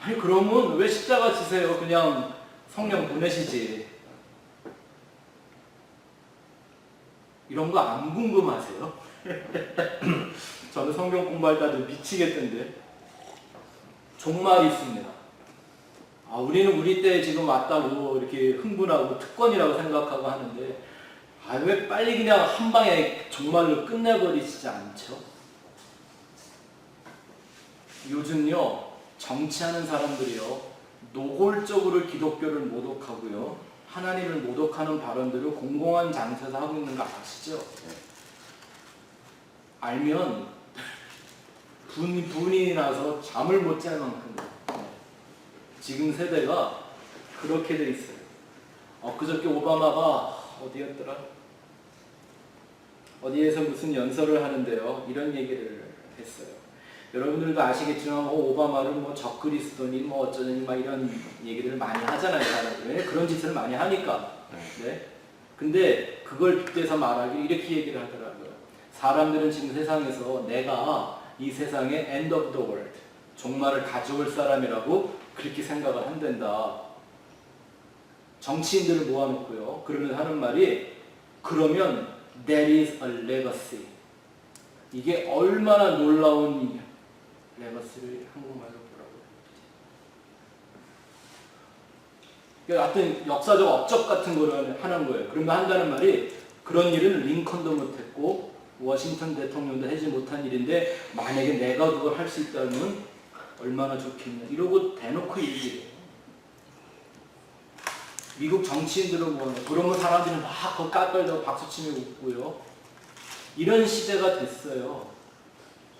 아니 그러면 왜 십자가 지세요? 그냥 성령 보내시지. 이런 거 안 궁금하세요? 저는 성경 공부할 때 아주 미치겠던데. 종말이 있습니다. 우리는 우리 때 지금 왔다고 이렇게 흥분하고 특권이라고 생각하고 하는데, 왜 빨리 그냥 한 방에 종말로 끝내버리시지 않죠? 요즘요, 정치하는 사람들이요, 노골적으로 기독교를 모독하고요, 하나님을 모독하는 발언들을 공공한 장소에서 하고 있는 거 아시죠? 알면 분이 나서 잠을 못 잘 만큼 지금 세대가 그렇게 돼 있어요. 그저께 오바마가 어디였더라? 어디에서 무슨 연설을 하는데요, 이런 얘기를 했어요. 여러분들도 아시겠지만 오바마를 뭐 적그리스도니 뭐 어쩌니 막 이런 얘기들을 많이 하잖아요, 사람들이. 그런 짓을 많이 하니까. 네. 근데 그걸 빗대서 말하기 이렇게 얘기를 하더라고요. 사람들은 지금 세상에서 내가 이 세상의 end of the world, 종말을 가져올 사람이라고 그렇게 생각을 한단다. 정치인들을 모아놓고요, 그러면 하는 말이, 그러면 there is a legacy. 이게 얼마나 놀라운 일이야. 레거시를 한국말로 뭐라고. 하여튼 역사적 업적 같은 거를 하는 거예요. 그러면 한다는 말이, 그런 일은 링컨도 못했고 워싱턴 대통령도 하지 못한 일인데 만약에 내가 그걸 할 수 있다면 얼마나 좋겠냐, 이러고 대놓고 얘기해요. 미국 정치인들은 뭐 그러면 사람들이 막 그 깔깔대고 박수치며 웃고요. 이런 시대가 됐어요.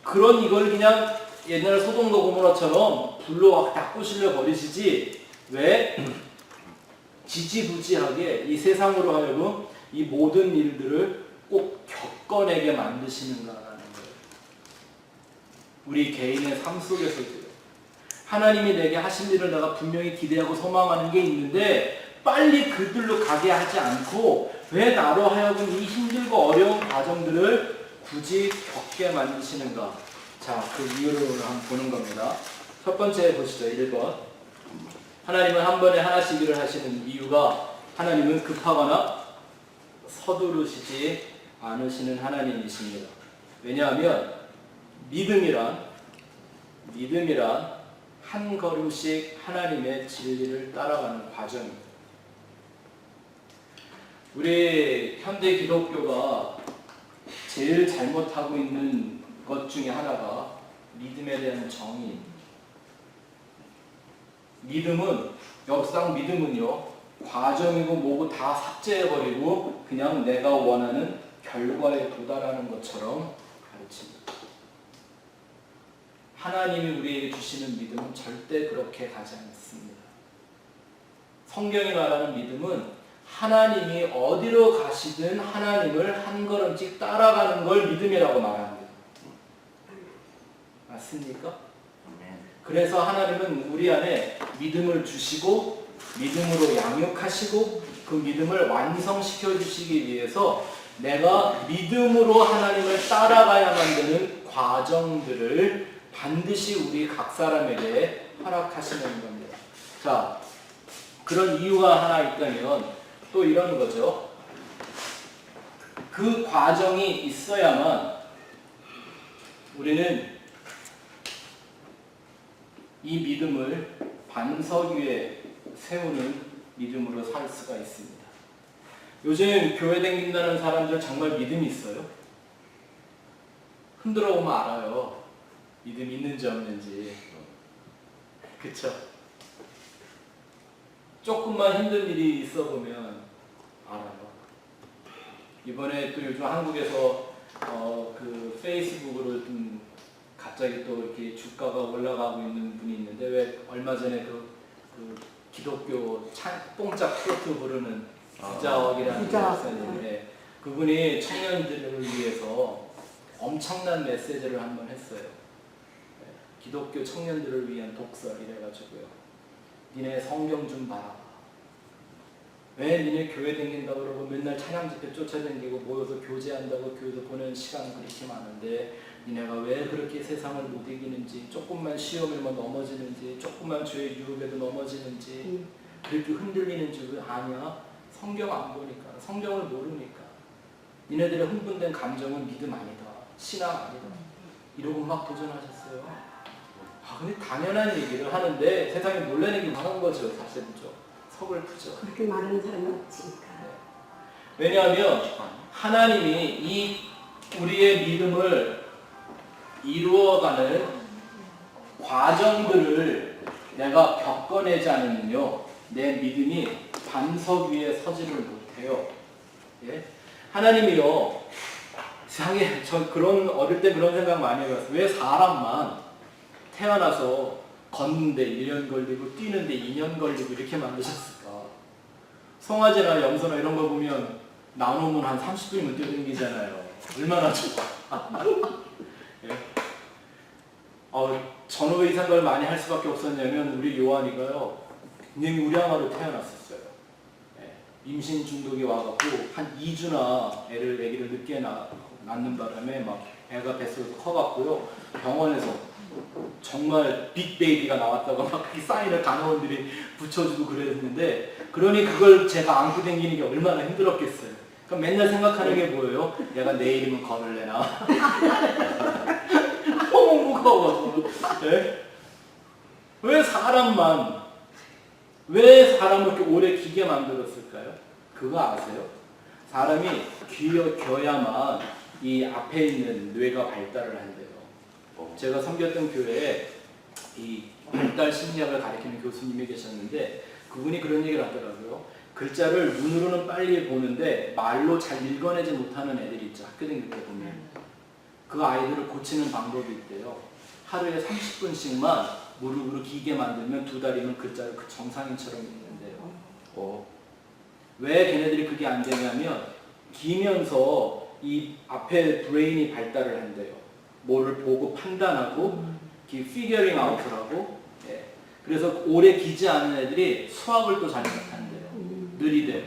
그런 이걸 그냥 옛날 소돔과 고모라처럼 불로 다 부실려 버리시지, 왜 지지부지하게 이 세상으로 하여금 이 모든 일들을 꼭 겪어내게 만드시는가라는 거예요. 우리 개인의 삶 속에서도요. 하나님이 내게 하신 일을 내가 분명히 기대하고 소망하는 게 있는데 빨리 그들로 가게 하지 않고 왜 나로 하여금 이 힘들고 어려운 과정들을 굳이 겪게 만드시는가. 자, 그 이유를 오늘 한번 보는 겁니다. 첫 번째 보시죠. 1번. 하나님은 한 번에 하나씩 일을 하시는 이유가, 하나님은 급하거나 서두르시지 않으시는 하나님이십니다. 왜냐하면 믿음이란 한 걸음씩 하나님의 진리를 따라가는 과정입니다. 우리 현대 기독교가 제일 잘못하고 있는 것 중에 하나가 믿음에 대한 정의입니다. 역사상 믿음은요, 과정이고 뭐고 다 삭제해버리고 그냥 내가 원하는 결과에 도달하는 것처럼 가르칩니다. 하나님이 우리에게 주시는 믿음은 절대 그렇게 가지 않습니다. 성경이 말하는 믿음은 하나님이 어디로 가시든 하나님을 한 걸음씩 따라가는 걸 믿음이라고 말합니다. 맞습니까? 그래서 하나님은 우리 안에 믿음을 주시고 믿음으로 양육하시고 그 믿음을 완성시켜 주시기 위해서 내가 믿음으로 하나님을 따라가야만 되는 과정들을 반드시 우리 각 사람에게 허락하시는 겁니다. 자, 그런 이유가 하나 있다면 또 이런 거죠. 그 과정이 있어야만 우리는 이 믿음을 반석 위에 세우는 믿음으로 살 수가 있습니다. 요즘 교회 다닌다는 사람들 정말 믿음이 있어요? 흔들어 보면 알아요. 믿음이 있는지 없는지. 그쵸? 조금만 힘든 일이 있어 보면 알아요. 이번에 또 요즘 한국에서 그 페이스북으로 좀 갑자기 또 이렇게 주가가 올라가고 있는 분이 있는데, 왜 얼마 전에 그 기독교 뽕짝 트로트 부르는 부자옥이라는 목사님, 그분이 청년들을 위해서 엄청난 메시지를 한번 했어요. 기독교 청년들을 위한 독서 이래가지고요. 니네 성경 좀 봐라. 왜 니네 교회 다닌다고 그러고 맨날 찬양 집회 쫓아다니고 모여서 교제한다고 교회에서 보내는 시간 그렇게 많은데 니네가 왜 그렇게 세상을 못 이기는지, 조금만 시험에만 넘어지는지, 조금만 죄의 유혹에도 넘어지는지, 그렇게 흔들리는지 왜 아냐? 성경 안 보니까, 성경을 모르니까. 니네들의 흥분된 감정은 믿음 아니다. 신앙 아니다. 이러고 막 도전하셨어요. 근데 당연한 얘기를 하는데 세상에 놀라는 게 많은 거죠. 사실은 좀 서글프죠. 그렇게 많은 사람이 없으니까. 왜냐하면 하나님이 이 우리의 믿음을 이루어가는 과정들을 내가 겪어내지 않으면요, 내 믿음이 반석 위에 서지를 못해요. 예? 하나님이요, 세상에 전 어릴 때 그런 생각 많이 해봤어요. 왜 사람만 태어나서 걷는데 1년 걸리고 뛰는데 2년 걸리고 이렇게 만드셨을까? 송아지나 염소나 이런 거 보면 나오면 한 30분이면 뛰어댕기잖아요. 얼마나 좋아. 예? 전후 이상 걸 많이 할 수밖에 없었냐면 우리 요한이가요, 굉장히 우량아로 태어났었어요. 예? 임신 중독이 와갖고 한 2주나 아기를 늦게 낳는 바람에 막 애가 뱃속에서 커갖고요, 병원에서 정말 빅베이비가 나왔다고 막 그렇게 사인을 간호원들이 붙여주고 그랬는데, 그러니 그걸 제가 안고 다니는 게 얼마나 힘들었겠어요. 그럼 맨날 생각하는 게 뭐예요? 얘가 내일이면 걸을래나? 너무 무거워. 네? 왜 사람을 이렇게 오래 기게 만들었을까요? 그거 아세요? 사람이 귀여야만 이 앞에 있는 뇌가 발달을 한대요. 제가 섬겼던 교회에 이 발달 심리학을 가르치는 교수님이 계셨는데, 그분이 그런 얘기를 하더라고요. 글자를 눈으로는 빨리 보는데 말로 잘 읽어내지 못하는 애들이 있죠. 학교 다닐 때 보면. 그 아이들을 고치는 방법이 있대요. 하루에 30분씩만 무릎으로 기게 만들면 2달이면 글자를 그 정상인처럼 읽는데요. 왜 걔네들이 그게 안 되냐면, 기면서 이 앞에 브레인이 발달을 한대요. 뭐를 보고 판단하고 피겨링 아웃을 예. 그래서 오래 기지 않은 애들이 수학을 또 잘 못한대요. 느리대요.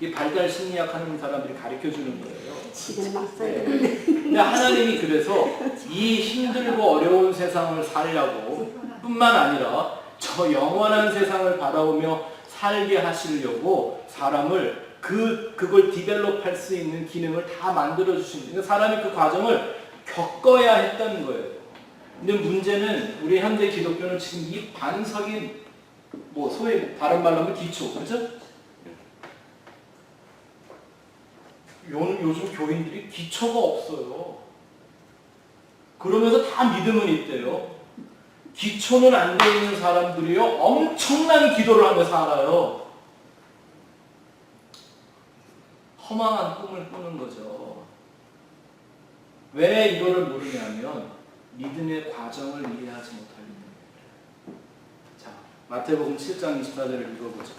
이 발달 심리학 하는 사람들이 가르쳐 주는 거예요. 지금 막 써야 네. 되는데. 근데 하나님이 그래서 이 힘들고 어려운 세상을 살려고 뿐만 아니라 저 영원한 세상을 바라보며 살게 하시려고 사람을 그걸 디벨롭할 수 있는 기능을 다 만들어 주신 거예요. 그러니까 사람이 그 과정을 겪어야 했다는 거예요. 근데 문제는 우리 현대 기독교는 지금 이 반석이 소위 다른 말로 하면 기초, 그렇죠? 요즘 교인들이 기초가 없어요. 그러면서 다 믿음은 있대요. 기초는 안 돼 있는 사람들이요, 엄청난 기도를 하며 살아요. 허망한 꿈을 꾸는 거죠. 왜 이거를 모르냐면 믿음의 과정을 이해하지 못하기 때문에. 자, 마태복음 7장 24절을 읽어보죠.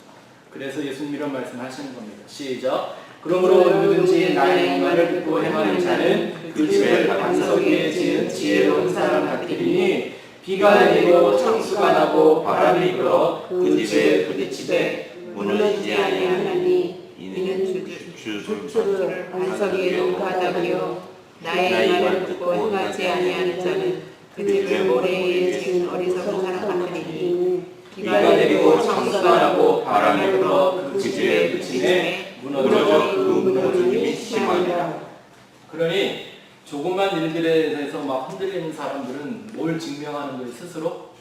그래서 예수님 이런 말씀하시는 겁니다. 시작. 그러므로 누구든지 나의 말을 듣고 행하는 자는 그 집을 반석 위에 지은 지혜로운 사람 같으리니, 비가 내리고 창수가 나고 바람이 불어 그 집에 부딪히되 무너지지 아니하나니 이는 주를 반석 위에 놓은 바닥이요 나의 말을 듣고 행하지 아니하는 자는 그 집을 모래 위에 지은 어리석은 사람 같으니, 비가 내리고 창수가 나고 바람이 불어 그 집에 부딪히매 무너져 그 무너짐이 심하니라. 그러니 조그만 일들에 대해서 막 흔들리는 사람들은 뭘 증명하는 거예요? 스스로?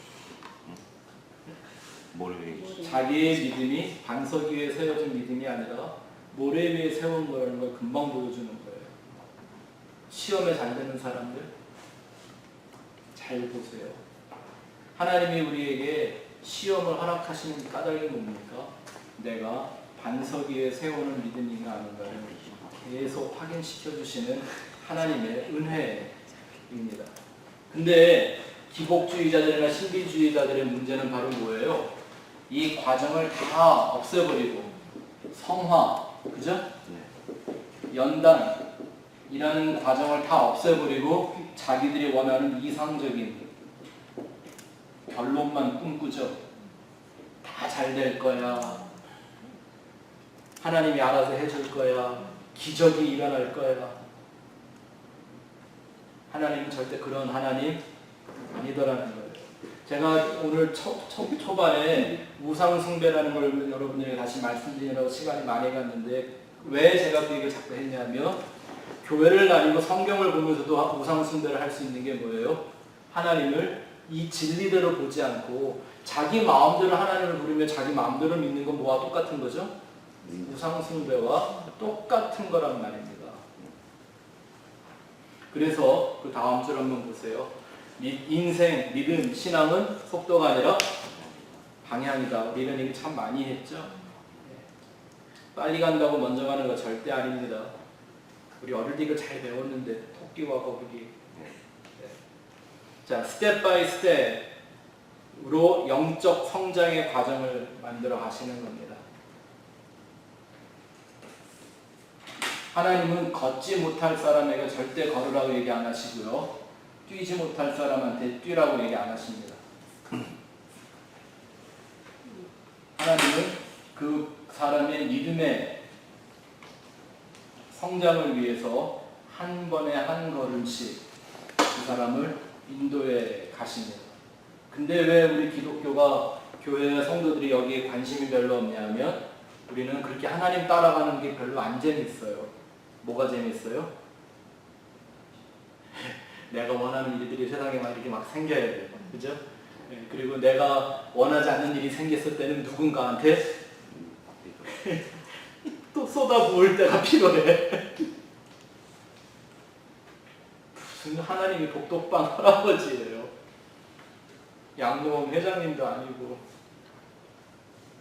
자기의 믿음이 반석 위에 세워진 믿음이 아니라 모래 위에 세운 거라는 걸 금방 보여주는 거예요. 시험에 잘 되는 사람들 잘 보세요. 하나님이 우리에게 시험을 허락하시는 까닭이 뭡니까? 내가 반석 위에 세우는 믿음인가 아닌가를 계속 확인시켜 주시는 하나님의 은혜입니다. 근데 기복주의자들이나 신비주의자들의 문제는 바로 뭐예요? 이 과정을 다 없애버리고 성화, 그죠? 연단이라는 과정을 다 없애버리고 자기들이 원하는 이상적인 결론만 꿈꾸죠. 다 잘 될 거야. 하나님이 알아서 해줄 거야. 기적이 일어날 거야. 하나님은 절대 그런 하나님 아니더라는 거예요. 제가 오늘 초반에 우상숭배라는 걸 여러분들에게 다시 말씀드리려고 시간이 많이 갔는데, 왜 제가 그 얘기를 자꾸 했냐면, 교회를 다니고 성경을 보면서도 우상 숭배를 할 수 있는 게 뭐예요? 하나님을 이 진리대로 보지 않고 자기 마음대로 하나님을 부르며 자기 마음대로 믿는 건 뭐와 똑같은 거죠? 우상 숭배와 똑같은 거란 말입니다. 그래서 그 다음 줄 한번 보세요. 인생, 믿음, 신앙은 속도가 아니라 방향이다. 우리 이런 얘기 참 많이 했죠. 빨리 간다고 먼저 가는 거 절대 아닙니다. 우리 어릴 때 이거 잘 배웠는데 토끼와 거북이. 자, 스텝 바이 스텝으로 영적 성장의 과정을 만들어 가시는 겁니다. 하나님은 걷지 못할 사람에게 절대 걸으라고 얘기 안 하시고요. 뛰지 못할 사람한테 뛰라고 얘기 안 하십니다. 하나님은 그 사람의 믿음의 성장을 위해서 한 번에 한 걸음씩 그 사람을 인도해 가십니다. 근데 왜 우리 기독교가 교회 성도들이 여기에 관심이 별로 없냐면 우리는 그렇게 하나님 따라가는 게 별로 안 재밌어요. 뭐가 재밌어요? 내가 원하는 일들이 세상에 막 이렇게 막 생겨야 돼요. 그죠? 그리고 내가 원하지 않는 일이 생겼을 때는 누군가한테 또 쏟아부을 때가 필요해. 무슨 하나님이 복덕방 할아버지예요. 양로원 회장님도 아니고.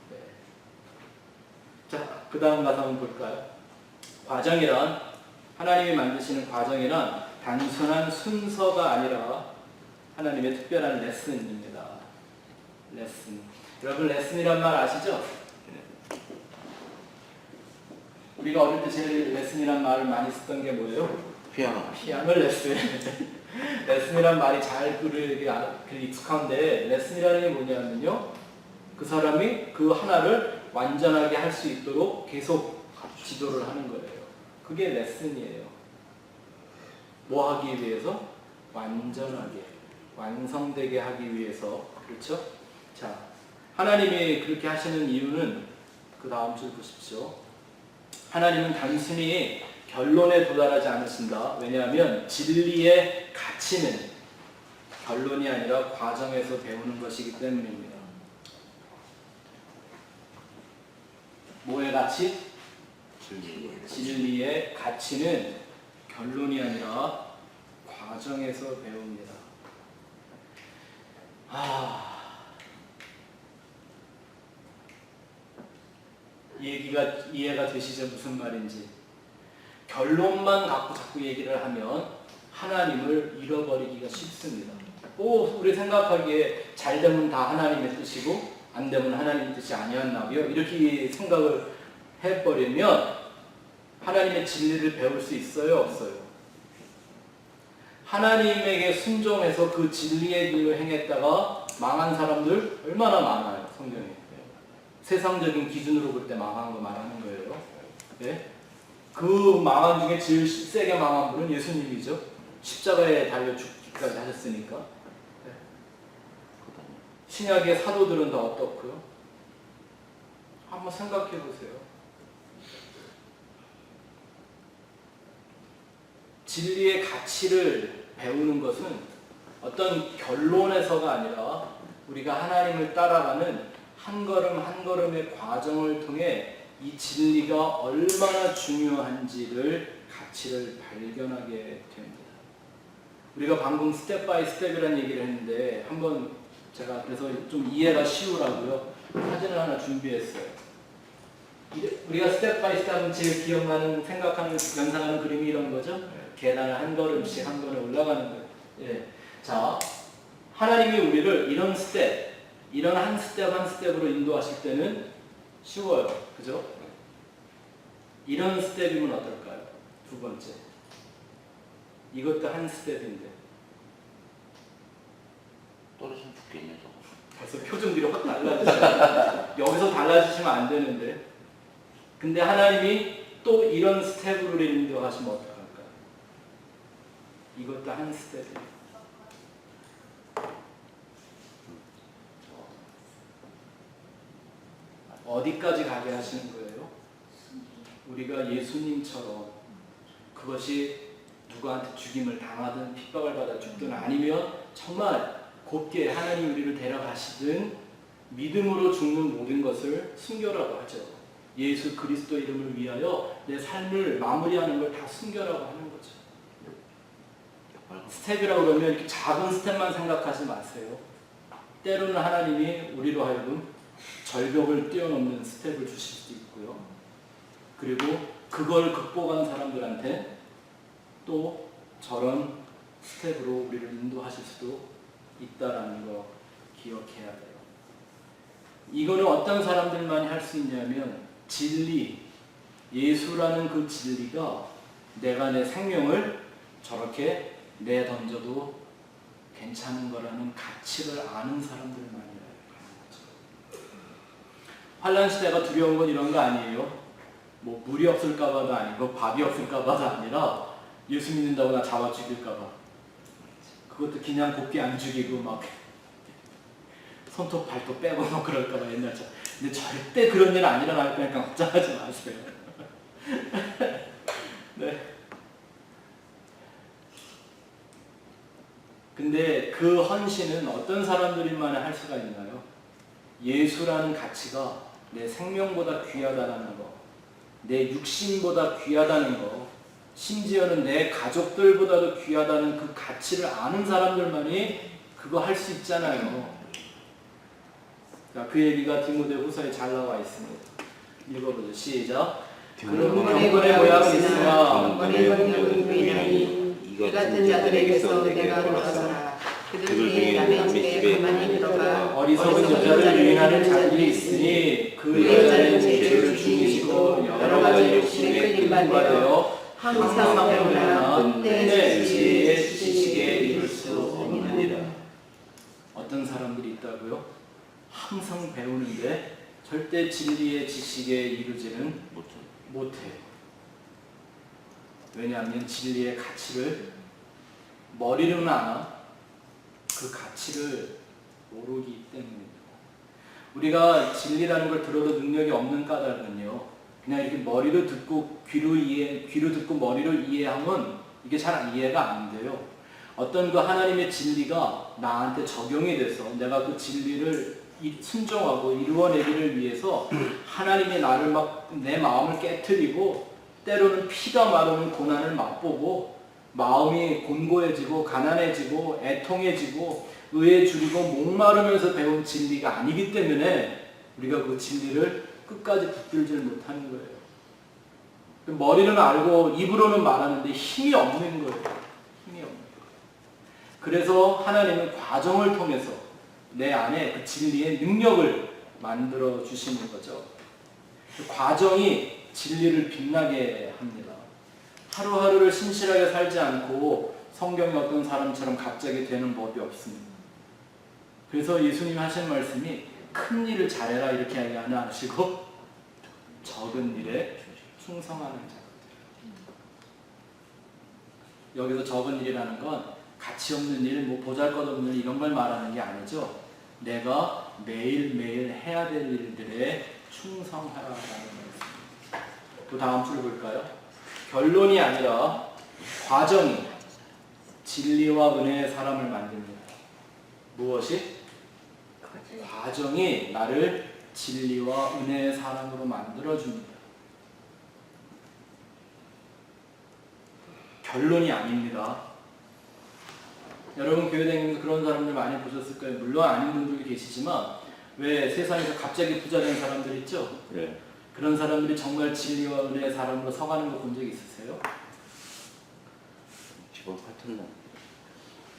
네. 자, 그 다음 가서 한번 볼까요? 과정이란, 하나님이 만드시는 과정이란 단순한 순서가 아니라 하나님의 특별한 레슨입니다. 레슨. 여러분 레슨이란 말 아시죠? 우리가 어릴 때 제일 레슨이란 말을 많이 쓰던 게 뭐예요? 피아노 레슨. 레슨이란 말이 잘 익숙한데 레슨이라는 게 뭐냐면요. 그 사람이 그 하나를 완전하게 할 수 있도록 계속 지도를 하는 거예요. 그게 레슨이에요. 뭐 하기 위해서? 완전하게, 완성되게 하기 위해서. 그렇죠? 자, 하나님이 그렇게 하시는 이유는 그 다음 줄 보십시오. 하나님은 단순히 결론에 도달하지 않으신다. 왜냐하면 진리의 가치는 결론이 아니라 과정에서 배우는 것이기 때문입니다. 뭐의 가치? 진리의 가치는 결론이 아니라 과정에서 배웁니다. 이 얘기가 이해가 되시죠? 무슨 말인지. 결론만 갖고 자꾸 얘기를 하면 하나님을 잃어버리기가 쉽습니다. 우리 생각하기에 잘 되면 다 하나님의 뜻이고 안 되면 하나님의 뜻이 아니었나고요. 이렇게 생각을 해버리면 하나님의 진리를 배울 수 있어요? 없어요? 하나님에게 순종해서 그 진리의 길로 행했다가 망한 사람들 얼마나 많아요, 성경에. 세상적인 기준으로 볼 때 망한 거 말하는 거예요. 네? 그 망한 중에 제일 세게 망한 분은 예수님이죠. 십자가에 달려 죽기까지 하셨으니까. 네. 신약의 사도들은 다 어떻고요? 한번 생각해 보세요. 진리의 가치를 배우는 것은 어떤 결론에서가 아니라 우리가 하나님을 따라가는 한 걸음 한 걸음의 과정을 통해 이 진리가 얼마나 중요한지를 가치를 발견하게 됩니다. 우리가 방금 스텝 바이 스텝이라는 얘기를 했는데 한번 제가 그래서 좀 이해가 쉬우라고요. 사진을 하나 준비했어요. 우리가 스텝 바이 스텝은 제일 기억나는, 생각하는, 연상하는 그림이 이런 거죠. 계단을 한 걸음씩 한 걸음 올라가는 거예요. 예. 자, 하나님이 우리를 이런 스텝, 이런 한 스텝 한 스텝으로 인도하실 때는 쉬워요. 그죠? 이런 스텝이면 어떨까요? 두 번째. 이것도 한 스텝인데. 떨어지면 죽겠네, 저거. 벌써 표정들이 확 달라지죠. 여기서 달라지시면 안 되는데. 근데 하나님이 또 이런 스텝으로 인도하시면 어떡할까요? 이것도 한 스텝이에요. 어디까지 가게 하시는 거예요? 우리가 예수님처럼 그 그것이 누구한테 죽임을 당하든 핍박을 받아 죽든 아니면 정말 곱게 하나님 우리를 데려가시든 믿음으로 죽는 모든 것을 순교라고 하죠. 예수 그리스도 이름을 위하여 내 삶을 마무리하는 걸 다 순교라고 하는 거죠. 스텝이라고 그러면 이렇게 작은 스텝만 생각하지 마세요. 때로는 하나님이 우리로 하여금 절벽을 뛰어넘는 스텝을 주실 수도 있고요. 그리고 그걸 극복한 사람들한테 또 저런 스텝으로 우리를 인도하실 수도 있다라는 거 기억해야 돼요. 이거는 어떤 사람들만이 할 수 있냐면 진리, 예수라는 그 진리가 내가 내 생명을 저렇게 내던져도 괜찮은 거라는 가치를 아는 사람들만이라는 거죠. 환란 시대가 두려운 건 이런 거 아니에요. 뭐 물이 없을까 봐도 아니고 밥이 없을까 봐도 아니라 예수 믿는다고 나 잡아 죽일까 봐. 그것도 그냥 곱게 안 죽이고 막 손톱 발톱 빼고 막 그럴까 봐 옛날처럼. 근데 절대 그런 일 안 일어날 거니까 걱정하지 마세요. 네. 근데 그 헌신은 어떤 사람들만 할 수가 있나요? 예수라는 가치가 내 생명보다 귀하다는 거, 내 육신보다 귀하다는 거, 심지어는 내 가족들보다도 귀하다는 그 가치를 아는 사람들만이 그거 할 수 있잖아요. 그 얘기가 디모데후서에 잘 나와 있습니다. 읽어보죠. 시작. 그러므로 경건의 모양은 있으나 경건의 능력은 부인하니 이 같은 자들에게서 내가 돌아서라. 그들 중에 남의 집에 가만히 들어가 어리석은 여자를 유인하는 자들이 있으니 그 여자는 죄를 죽이시고 여러 가지 욕심에 끌림바 되어 항상 배우나 끝내 지혜의 지식에 이를 수 없느니라. 어떤 사람들이 있다고요? 항상 배우는데 절대 진리의 지식에 이르지는 못해요. 왜냐하면 진리의 가치를 머리로는 아나 그 가치를 모르기 때문입니다. 우리가 진리라는 걸 들어도 능력이 없는 까닭은요, 그냥 이렇게 머리로 듣고 귀로 듣고 머리로 이해하면 이게 잘 이해가 안 돼요. 어떤 그 하나님의 진리가 나한테 적용이 돼서 내가 그 진리를 순종하고 이루어내기를 위해서 하나님이 나를 막 내 마음을 깨트리고 때로는 피가 마르는 고난을 맛보고 마음이 곤고해지고 가난해지고 애통해지고 의에 줄이고 목마르면서 배운 진리가 아니기 때문에 우리가 그 진리를 끝까지 붙들질 못하는 거예요. 머리는 알고 입으로는 말하는데 힘이 없는 거예요. 힘이 없는 거예요. 그래서 하나님은 과정을 통해서 내 안에 그 진리의 능력을 만들어 주시는 거죠. 그 과정이 진리를 빛나게 합니다. 하루하루를 신실하게 살지 않고 성경의 어떤 사람처럼 갑자기 되는 법이 없습니다. 그래서 예수님 하신 말씀이 큰 일을 잘해라 이렇게 하지 않으시고 적은 일에 충성하는 자들. 여기서 적은 일이라는 건 가치 없는 일, 뭐 보잘것없는 일 이런 걸 말하는 게 아니죠. 내가 매일매일 해야 될 일들에 충성하라는 말씀입니다. 그 다음 줄 볼까요? 결론이 아니라 과정이 진리와 은혜의 사람을 만듭니다. 무엇이? 과정이 나를 진리와 은혜의 사람으로 만들어줍니다. 결론이 아닙니다. 여러분 교회 다니면서 그런 사람들 많이 보셨을 거예요. 물론 아닌 분들도 계시지만 왜 세상에서 갑자기 부자 된 사람들 있죠? 네. 그런 사람들이 정말 진리와 은혜의 사람으로 서가는 거 본 적 있으세요? 직원 파트너.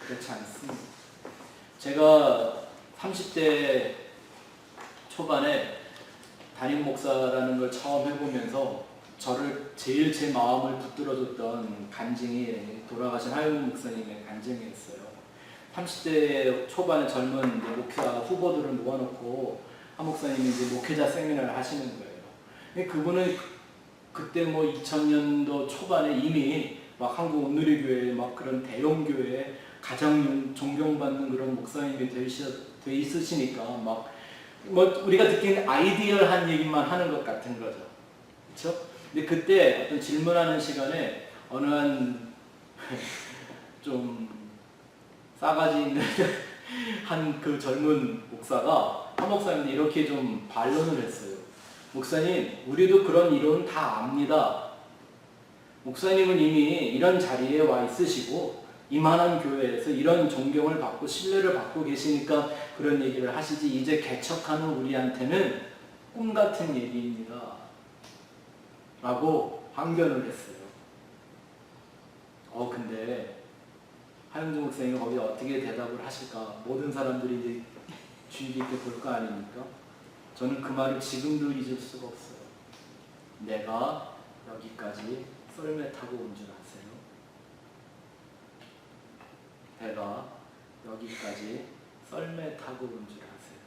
그렇지 않습니다. 제가 30대 초반에 담임 목사라는 걸 처음 해보면서 저를 제일 제 마음을 붙들어줬던 간증이 돌아가신 하영훈 목사님의 간증이었어요. 30대 초반에 젊은 목회자 후보들을 모아놓고 한 목사님이 이제 목회자 세미나를 하시는 거예요. 그분은 그때 뭐 2000년도 초반에 이미 막 한국 온누리교회 막 그런 대형 교회에 가장 존경받는 그런 목사님이 돼 있으시니까 막 뭐 우리가 듣기엔 아이디얼한 얘기만 하는 것 같은 거죠. 그렇죠? 근데 그때 어떤 질문하는 시간에 어느 좀 싸가지 있는 한 그 젊은 목사가 한 목사님이 이렇게 좀 반론을 했어요. 목사님, 우리도 그런 이론 다 압니다. 목사님은 이미 이런 자리에 와 있으시고 이만한 교회에서 이런 존경을 받고 신뢰를 받고 계시니까 그런 얘기를 하시지, 이제 개척하는 우리한테는 꿈 같은 얘기입니다 라고 항변을 했어요. 근데 하영주 목사님이 거기에 어떻게 대답을 하실까? 모든 사람들이 이제 주의 깊게 볼 거 아닙니까? 저는 그 말을 지금도 잊을 수가 없어요. 내가 여기까지 썰매 타고 온 줄 아세요? 내가 여기까지 썰매 타고 온 줄 아세요?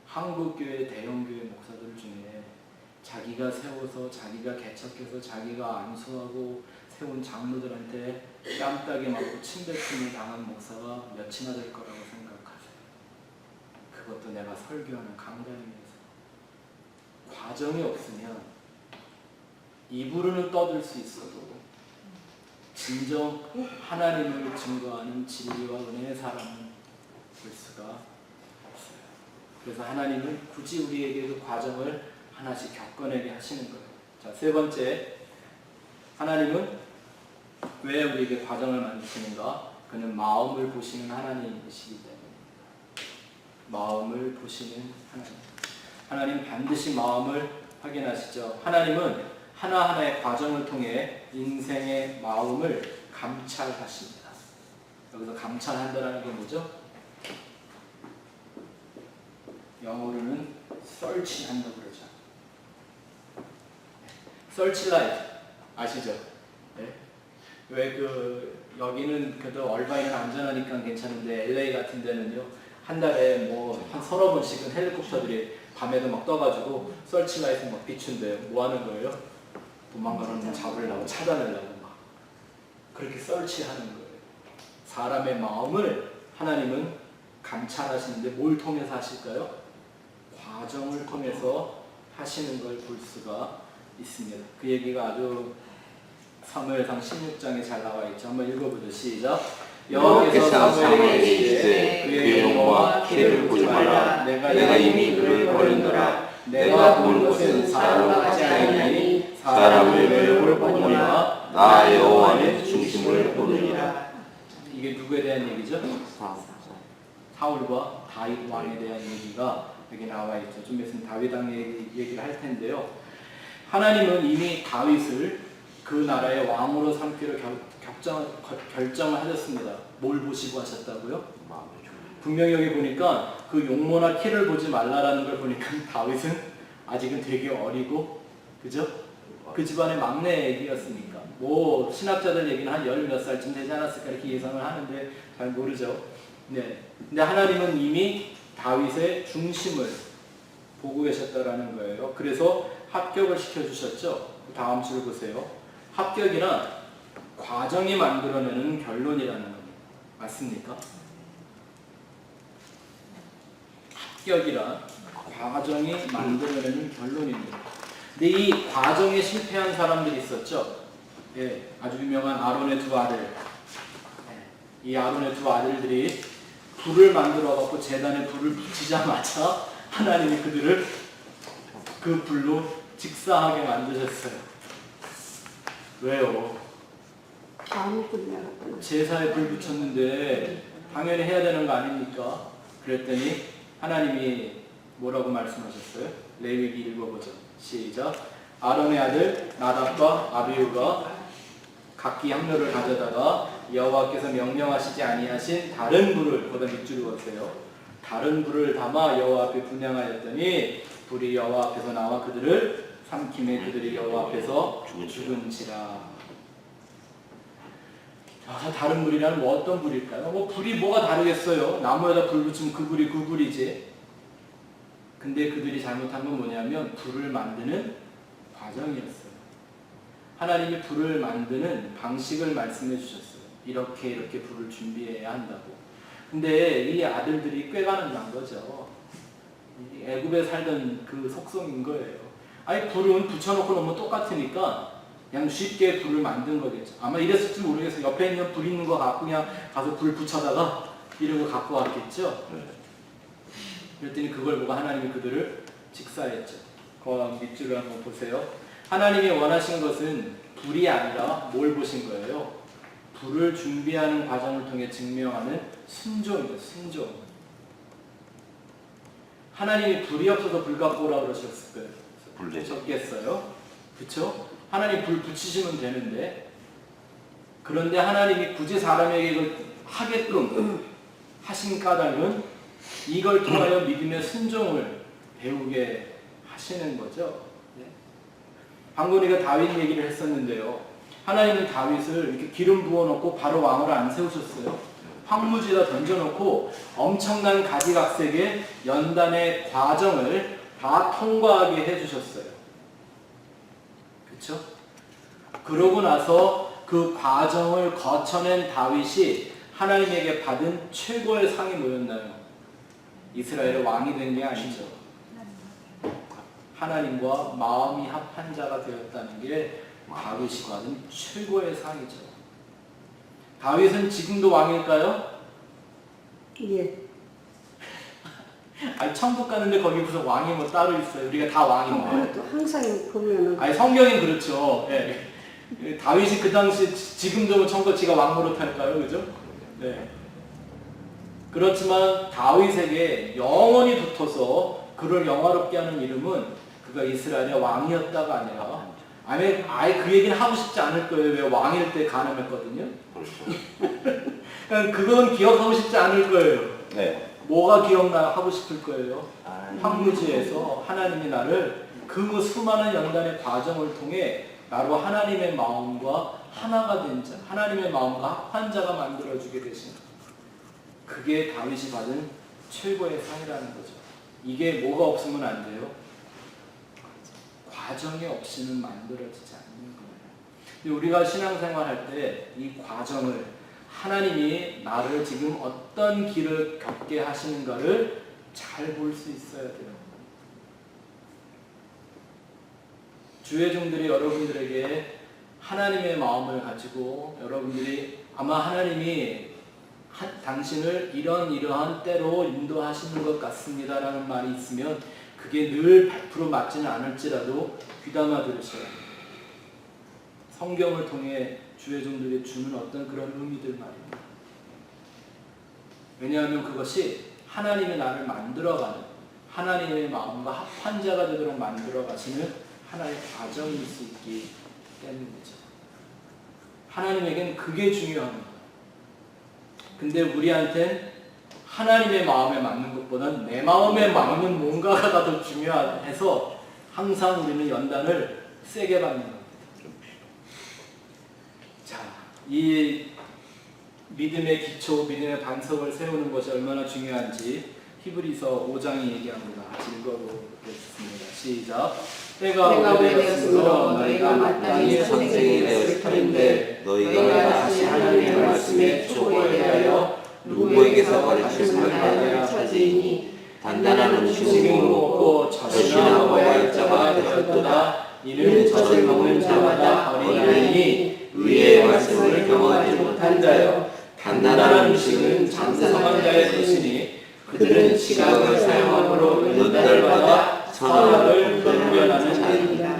한국교회 대형교회 목사들 중에 자기가 세워서 자기가 개척해서 자기가 안수하고 세운 장로들한테 뺨따기 맞고 침뱉음을 당한 목사가 몇이나 될 거라고 생각하세요? 그것도 내가 설교하는 강단위에서. 과정이 없으면 입으로는 떠들 수 있어도 진정 하나님을 증거하는 진리와 은혜의 사람은 볼 수가 없어요. 그래서 하나님은 굳이 우리에게 그 과정을 하나씩 겪어내게 하시는 거예요. 자, 세 번째, 하나님은 왜 우리에게 과정을 만드시는가? 그는 마음을 보시는 하나님이시기 때문입니다. 마음을 보시는 하나님. 하나님 반드시 마음을 확인하시죠. 하나님은 하나하나의 과정을 통해 인생의 마음을 감찰하십니다. 여기서 감찰한다는 게 뭐죠? 영어로는 search한다고 그러죠. searchlight 아시죠? 네? 왜 여기는 그래도 얼바인은 안전하니까 괜찮은데 LA 같은 데는요, 한 달에 뭐 한 서너 번씩은 헬리콥터들이 밤에도 막 떠가지고 서치라이트 막 비춘대요. 뭐 하는 거예요? 도망가는 놈 잡으려고, 차단하려고 막 그렇게 서치하는 거예요. 사람의 마음을 하나님은 감찰하시는데 뭘 통해서 하실까요? 과정을 통해서 하시는 걸 볼 수가 있습니다. 그 얘기가 아주 사무엘상 16장에 잘 나와 있죠. 한번 읽어보죠. 시작. 여호와께서 사무엘에게 이르시되 그의 용모와 키를 보지 말라. 내가 이미 그를 버린노라. 내가 본 것은 사람을 하지 아니하니 사람을 외모를 보거니와 나 여호와는 중심을 보느니라. 이게 누구에 대한 얘기죠? 사울과 다윗 왕에 대한 얘기가 여기 나와 있죠. 좀 있으면 다윗 왕 얘기를 할 텐데요. 하나님은 이미 다윗을 그 나라의 왕으로 삼기로 결정을 하셨습니다. 뭘 보시고 하셨다고요? 분명히 여기 보니까 그 용모나 키를 보지 말라라는 걸 보니까 다윗은 아직은 되게 어리고, 그죠? 그 집안의 막내 애기였으니까 뭐 신학자들 얘기는 한 10몇 살쯤 되지 않았을까 이렇게 예상을 하는데 잘 모르죠. 네. 근데 하나님은 이미 다윗의 중심을 보고 계셨다라는 거예요. 그래서 합격을 시켜주셨죠. 다음 줄 보세요. 합격이란 과정이 만들어내는 결론이라는 겁니다. 맞습니까? 합격이란 과정이 만들어내는 결론입니다. 근데 이 과정에 실패한 사람들이 있었죠. 예, 아주 유명한 아론의 두 아들. 이 아론의 두 아들들이 불을 만들어 갖고 재단에 불을 붙이자마자 하나님이 그들을 그 불로 직사하게 만드셨어요. 왜요? 제사에 불 붙였는데 당연히 해야 되는 거 아닙니까? 그랬더니 하나님이 뭐라고 말씀하셨어요? 레위기 읽어보죠. 시작. 아론의 아들 나답과 아비후가 각기 한 묘를 가져다가 여호와께서 명령하시지 아니하신 다른 불을, 거기다 밑줄을 그었어요. 다른 불을 담아 여호와 앞에 분향하였더니 불이 여호와 앞에서 나와 그들을 삼킴에 그들이 여호와 앞에서 죽은지라. 다른 불이란 뭐 어떤 불일까요? 뭐 불이 뭐가 다르겠어요? 나무에다 불 붙이면 그 불이 그 불이지. 근데 그들이 잘못한 건 뭐냐면 불을 만드는 과정이었어요. 하나님이 불을 만드는 방식을 말씀해 주셨어요. 이렇게 불을 준비해야 한다고. 근데 이 아들들이 꾀가는 난 거죠. 애굽에 살던 그 속성인 거예요. 아니 불은 붙여놓고 놓으면 똑같으니까 그냥 쉽게 불을 만든 거겠죠. 아마 이랬을지 모르겠어요. 옆에 있는 불 있는 거 갖고 그냥 가서 불 붙여다가 이러고 갖고 왔겠죠. 네. 그랬더니 그걸 보고 하나님이 그들을 직사했죠. 그 밑줄을 한번 보세요. 하나님이 원하신 것은 불이 아니라 뭘 보신 거예요? 불을 준비하는 과정을 통해 증명하는 순종이에요. 순종. 하나님이 불이 없어서 불 갖고 오라고 그러셨을 거예요. 불 대신. 적겠어요? 그쵸? 하나님 불 붙이시면 되는데, 그런데 하나님이 굳이 사람에게 이걸 하게끔 하신 까닭은 이걸 통하여 믿음의 순종을 배우게 하시는 거죠. 네. 방금 우리가 다윗 얘기를 했었는데요. 하나님은 다윗을 이렇게 기름 부어놓고 바로 왕으로 안 세우셨어요. 황무지에다 던져놓고 엄청난 가지각색의 연단의 과정을 다 통과하게 해주셨어요. 그렇죠? 그러고 나서 그 과정을 거쳐낸 다윗이 하나님에게 받은 최고의 상이 뭐였나요? 이스라엘의 왕이 된 게 아니죠. 하나님과 마음이 합한 자가 되었다는 게 다윗이 받은 최고의 상이죠. 다윗은 지금도 왕일까요? 예. 아니 천국 가는데 거기 무슨 왕이 뭐 따로 있어요. 우리가 다 왕인데. 그래도 항상 보면은 아니 성경엔 그렇죠. 예. 다윗이 그 당시 지금도 천국 지가 왕 노릇할까요, 그죠? 네. 그렇지만 다윗에게 영원히 붙어서 그를 영화롭게 하는 이름은 그가 이스라엘의 왕이었다가 아니라 아예 그 얘기는 하고 싶지 않을 거예요. 왜 왕일 때 가늠했거든요. 그렇죠. 그냥 그건 기억하고 싶지 않을 거예요. 네. 뭐가 기억나 하고 싶을 거예요. 아, 황무지에서 하나님이 나를 그 수많은 연단의 과정을 통해 나로 하나님의 마음과 하나가 된 자, 하나님의 마음과 합한 자가 만들어주게 되신 그게 다윗이 받은 최고의 상이라는 거죠. 이게 뭐가 없으면 안 돼요? 과정이 없이는 만들어지지 않는 거예요. 근데 우리가 신앙생활 할 때 이 과정을 하나님이 나를 지금 어떤 길을 겪게 하시는가를 잘 볼 수 있어야 돼요. 주의 종들이 여러분들에게 하나님의 마음을 가지고 여러분들이 아마 하나님이 당신을 이러한 때로 인도하시는 것 같습니다 라는 말이 있으면 그게 늘 100% 맞지는 않을지라도 귀담아 들으셔야 돼요. 성경을 통해 주의 종들이 주는 어떤 그런 의미들 말입니다. 왜냐하면 그것이 하나님이 나를 만들어가는 하나님의 마음과 합한 자가 되도록 만들어가시는 하나의 과정일 수 있기 때문이죠. 하나님에겐 그게 중요한 거예요. 근데 우리한텐 하나님의 마음에 맞는 것보다는 내 마음에 맞는 뭔가가 더 중요해서 항상 우리는 연단을 세게 받는 겁니다. 자, 이 믿음의 기초, 믿음의 반석을 세우는 것이 얼마나 중요한지 히브리서 5장이 얘기합니다. 같이 읽어보겠습니다. 시작. 때가 오래되었으므로 너희가 마땅히 선생이 되었을 터인데 너희가 다시 하나님의 말씀에 초보에 대하여 누구에게서 가르침을 받아야 찾으니 단단한 음식을 먹고 젖이나 먹어야 자가 되었도다. 이는 젖을 먹는 자마다 어린아이니 의의 말씀을 경험하지 못한 자요 단단한 음식은 장성한 자의 것이니 그들은 시각을 사용함으로 몇 달마다 선악을 분별하는 자입니다.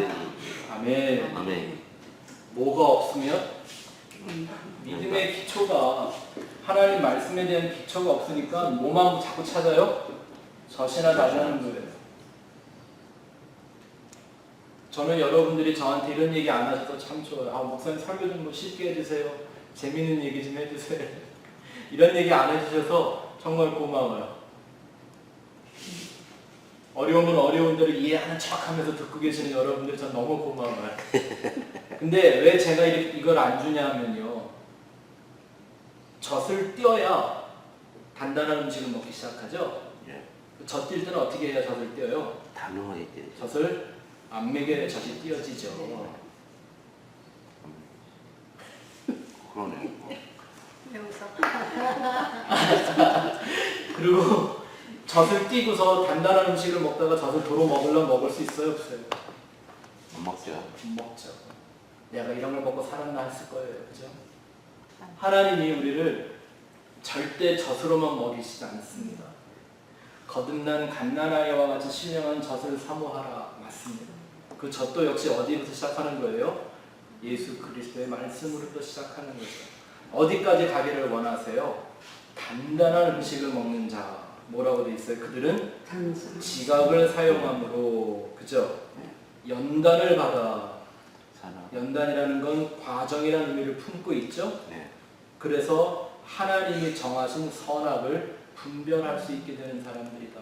아멘. 아멘. 뭐가 없으면 믿음의 기초가 하나님 말씀에 대한 기초가 없으니까 뭐만 자꾸 찾아요? 젖이나 달라는 거예요. 저는 여러분들이 저한테 이런 얘기 안 하셔서 참 좋아요. 아, 목사님 설교 좀 쉽게 해주세요. 재밌는 얘기 좀 해주세요. 이런 얘기 안 해주셔서 정말 고마워요. 어려우면 어려운 대로 이해하는 척 하면서 듣고 계시는 여러분들 전 너무 고마워요. 근데 왜 제가 이걸 안 주냐 하면요. 젖을 띄어야 단단한 음식을 먹기 시작하죠. 예. 젖 뛸 때는 어떻게 해야 젖을 띄어요? 단호하게 돼. 젖을 안 먹여야 젖이 띄어지죠. 그러네. 그리고 젖을 띄고서 단단한 음식을 먹다가 젖을 도로 먹으려면 먹을 수 있어요? 없어요? 못 먹죠. 못 먹죠. 내가 이런 걸 먹고 살았나 했을 거예요. 그죠? 하나님이 우리를 절대 젖으로만 먹이시지 않습니다. 거듭난 갓난아이와 같이 신령한 젖을 사모하라. 맞습니다. 그 젖도 역시 어디부터 시작하는 거예요? 예수 그리스도의 말씀으로부터 시작하는 거죠. 어디까지 가기를 원하세요? 단단한 음식을 먹는 자. 뭐라고 돼 있어요? 그들은 장수. 지각을 사용함으로, 그죠? 연단을 받아. 사랑. 연단이라는 건 과정이라는 의미를 품고 있죠. 네. 그래서 하나님이 정하신 선악을 분별할 수 있게 되는 사람들이다.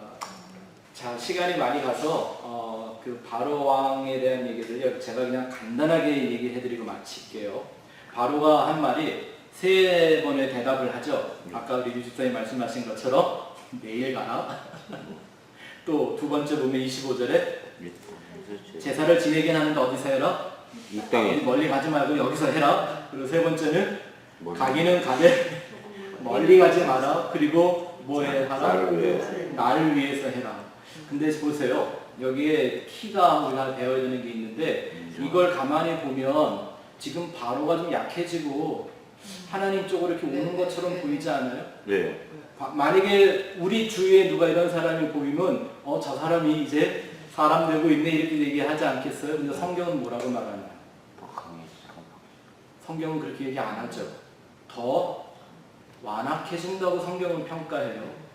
자, 시간이 많이 가서 그 바로 왕에 대한 얘기를 제가 그냥 간단하게 얘기해드리고 마칠게요. 바로가 한 말이 3번의 대답을 하죠. 아까 우리 유집사님 말씀하신 것처럼 내일 가라. 또 두 번째 보면 25절에 제사를 지내게 하는데 어디서 해라? 이 땅에 멀리 가지 말고 여기서 해라. 그리고 세 번째는 멀리. 가기는 가되 멀리 가지 마라. 그리고 뭐해 하라? 나를 위해서 해라. 근데 보세요. 여기에 키가 우리가 배워야 되는 게 있는데 이걸 가만히 보면 지금 바로가 좀 약해지고 하나님 쪽으로 이렇게 오는 것처럼 보이지 않아요? 네. 만약에 우리 주위에 누가 이런 사람이 보이면 저 사람이 이제 사람 되고 있네 이렇게 얘기하지 않겠어요? 근데 성경은 뭐라고 말하나요? 성경은 그렇게 얘기 안 하죠. 더 완악해진다고 성경은 평가해요.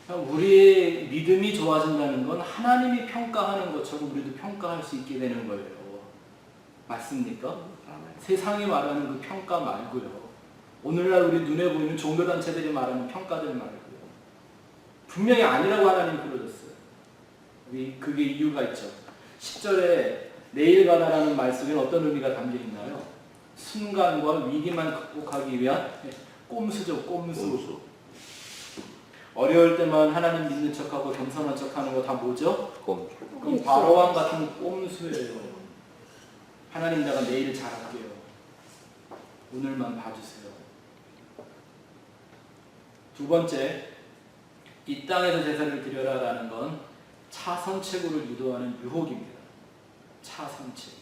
우리의 믿음이 좋아진다는 건 하나님이 평가하는 것처럼 우리도 평가할 수 있게 되는 거예요. 맞습니까? 세상이 말하는 그 평가 말고요. 오늘날 우리 눈에 보이는 종교단체들이 말하는 평가들 말고요. 분명히 아니라고 하나님 그러셨어요. 그게 이유가 있죠. 10절에 내일 가라라는 말씀에 어떤 의미가 담겨 있나요? 순간과 위기만 극복하기 위한 꼼수죠. 꼼수. 어려울 때만 하나님 믿는 척하고 겸손한 척하는 거 다 뭐죠? 꼼수. 그럼 바로왕 같은 꼼수예요. 하나님 내가 내일 잘할게요. 오늘만 봐주세요. 두 번째, 이 땅에서 제사를 드려라라는 건 차선책으로 유도하는 유혹입니다. 차선책.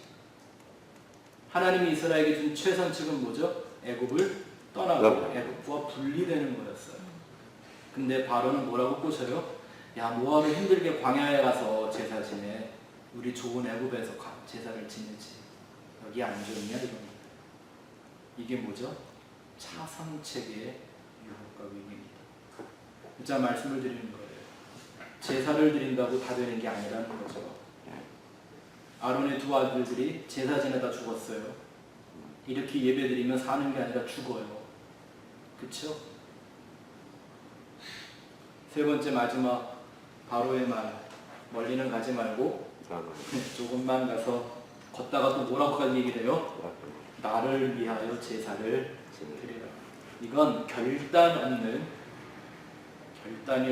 하나님이 이스라엘에게 준 최선책은 뭐죠? 애굽을 떠나고 애굽과 분리되는 거였어요. 근데 바로는 뭐라고 꼬셔요? 야, 뭐하러 힘들게 광야에 가서 제사 지내? 우리 좋은 애굽에서 제사를 지내지. 여기 안 좋냐 이겁니다. 이게 뭐죠? 차선책의 유혹과 위기입니다. 진짜 말씀을 드리는 거예요. 제사를 드린다고 다 되는 게 아니라는 거죠. 아론의 두 아들들이 제사 지내다 죽었어요. 이렇게 예배 드리면 사는 게 아니라 죽어요. 그쵸? 세 번째 마지막 바로의 말, 멀리는 가지 말고 조금만 가서 걷다가 또 뭐라고까지 얘기를 해요? 나를 위하여 제사를 드리라. 이건 결단이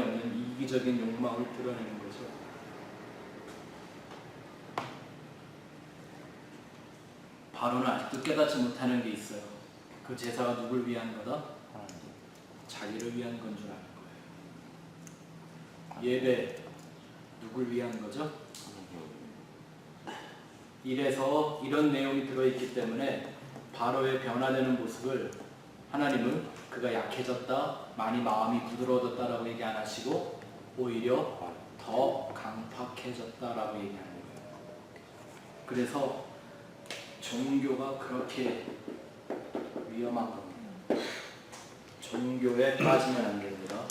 없는 이기적인 욕망을 드러내는 거죠. 바로는 아직도 깨닫지 못하는 게 있어요. 그 제사가 누굴 위한 거다? 자기를 위한 건 줄 아는 거예요. 예배 누굴 위한 거죠? 이래서 이런 내용이 들어있기 때문에 바로의 변화되는 모습을 하나님은 그가 약해졌다, 많이 마음이 부드러워졌다라고 얘기 안 하시고 오히려 더 강팍해졌다라고 얘기하는 거예요. 그래서 종교가 그렇게 위험한 겁니다. 종교에 빠지면 안 됩니다.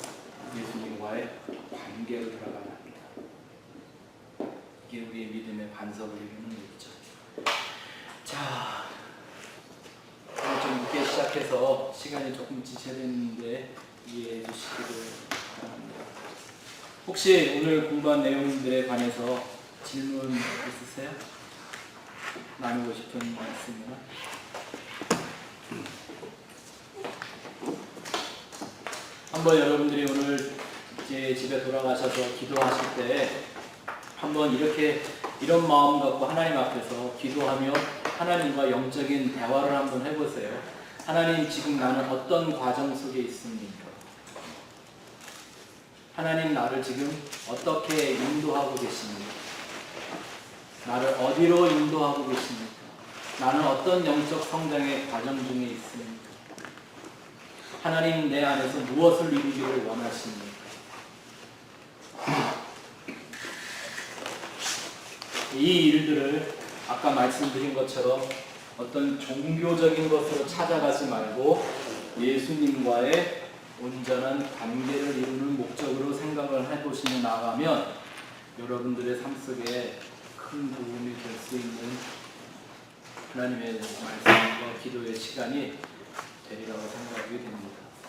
예수님과의 관계로 들어가면 합니다. 이게 우리의 믿음의 반석을 이루는 얘기죠. 자, 좀 늦게 시작해서 시간이 조금 지체됐는데 이해해 주시기를 바랍니다. 혹시 오늘 공부한 내용들에 관해서 질문 있으세요? 나누고 싶은 말씀이나? 한번 여러분들이 오늘 이제 집에 돌아가셔서 기도하실 때 한번 이런 마음 갖고 하나님 앞에서 기도하며 하나님과 영적인 대화를 한번 해보세요. 하나님, 지금 나는 어떤 과정 속에 있습니까? 하나님, 나를 지금 어떻게 인도하고 계십니까? 나를 어디로 인도하고 계십니까? 나는 어떤 영적 성장의 과정 중에 있습니까? 하나님 내 안에서 무엇을 이루기를 원하십니까? 이 일들을 아까 말씀드린 것처럼 어떤 종교적인 것으로 찾아가지 말고 예수님과의 온전한 관계를 이루는 목적으로 생각을 해보시며 나가면 여러분들의 삶 속에 큰 도움이 될 수 있는 하나님의 말씀과 기도의 시간이 되리라고 생각이 됩니다.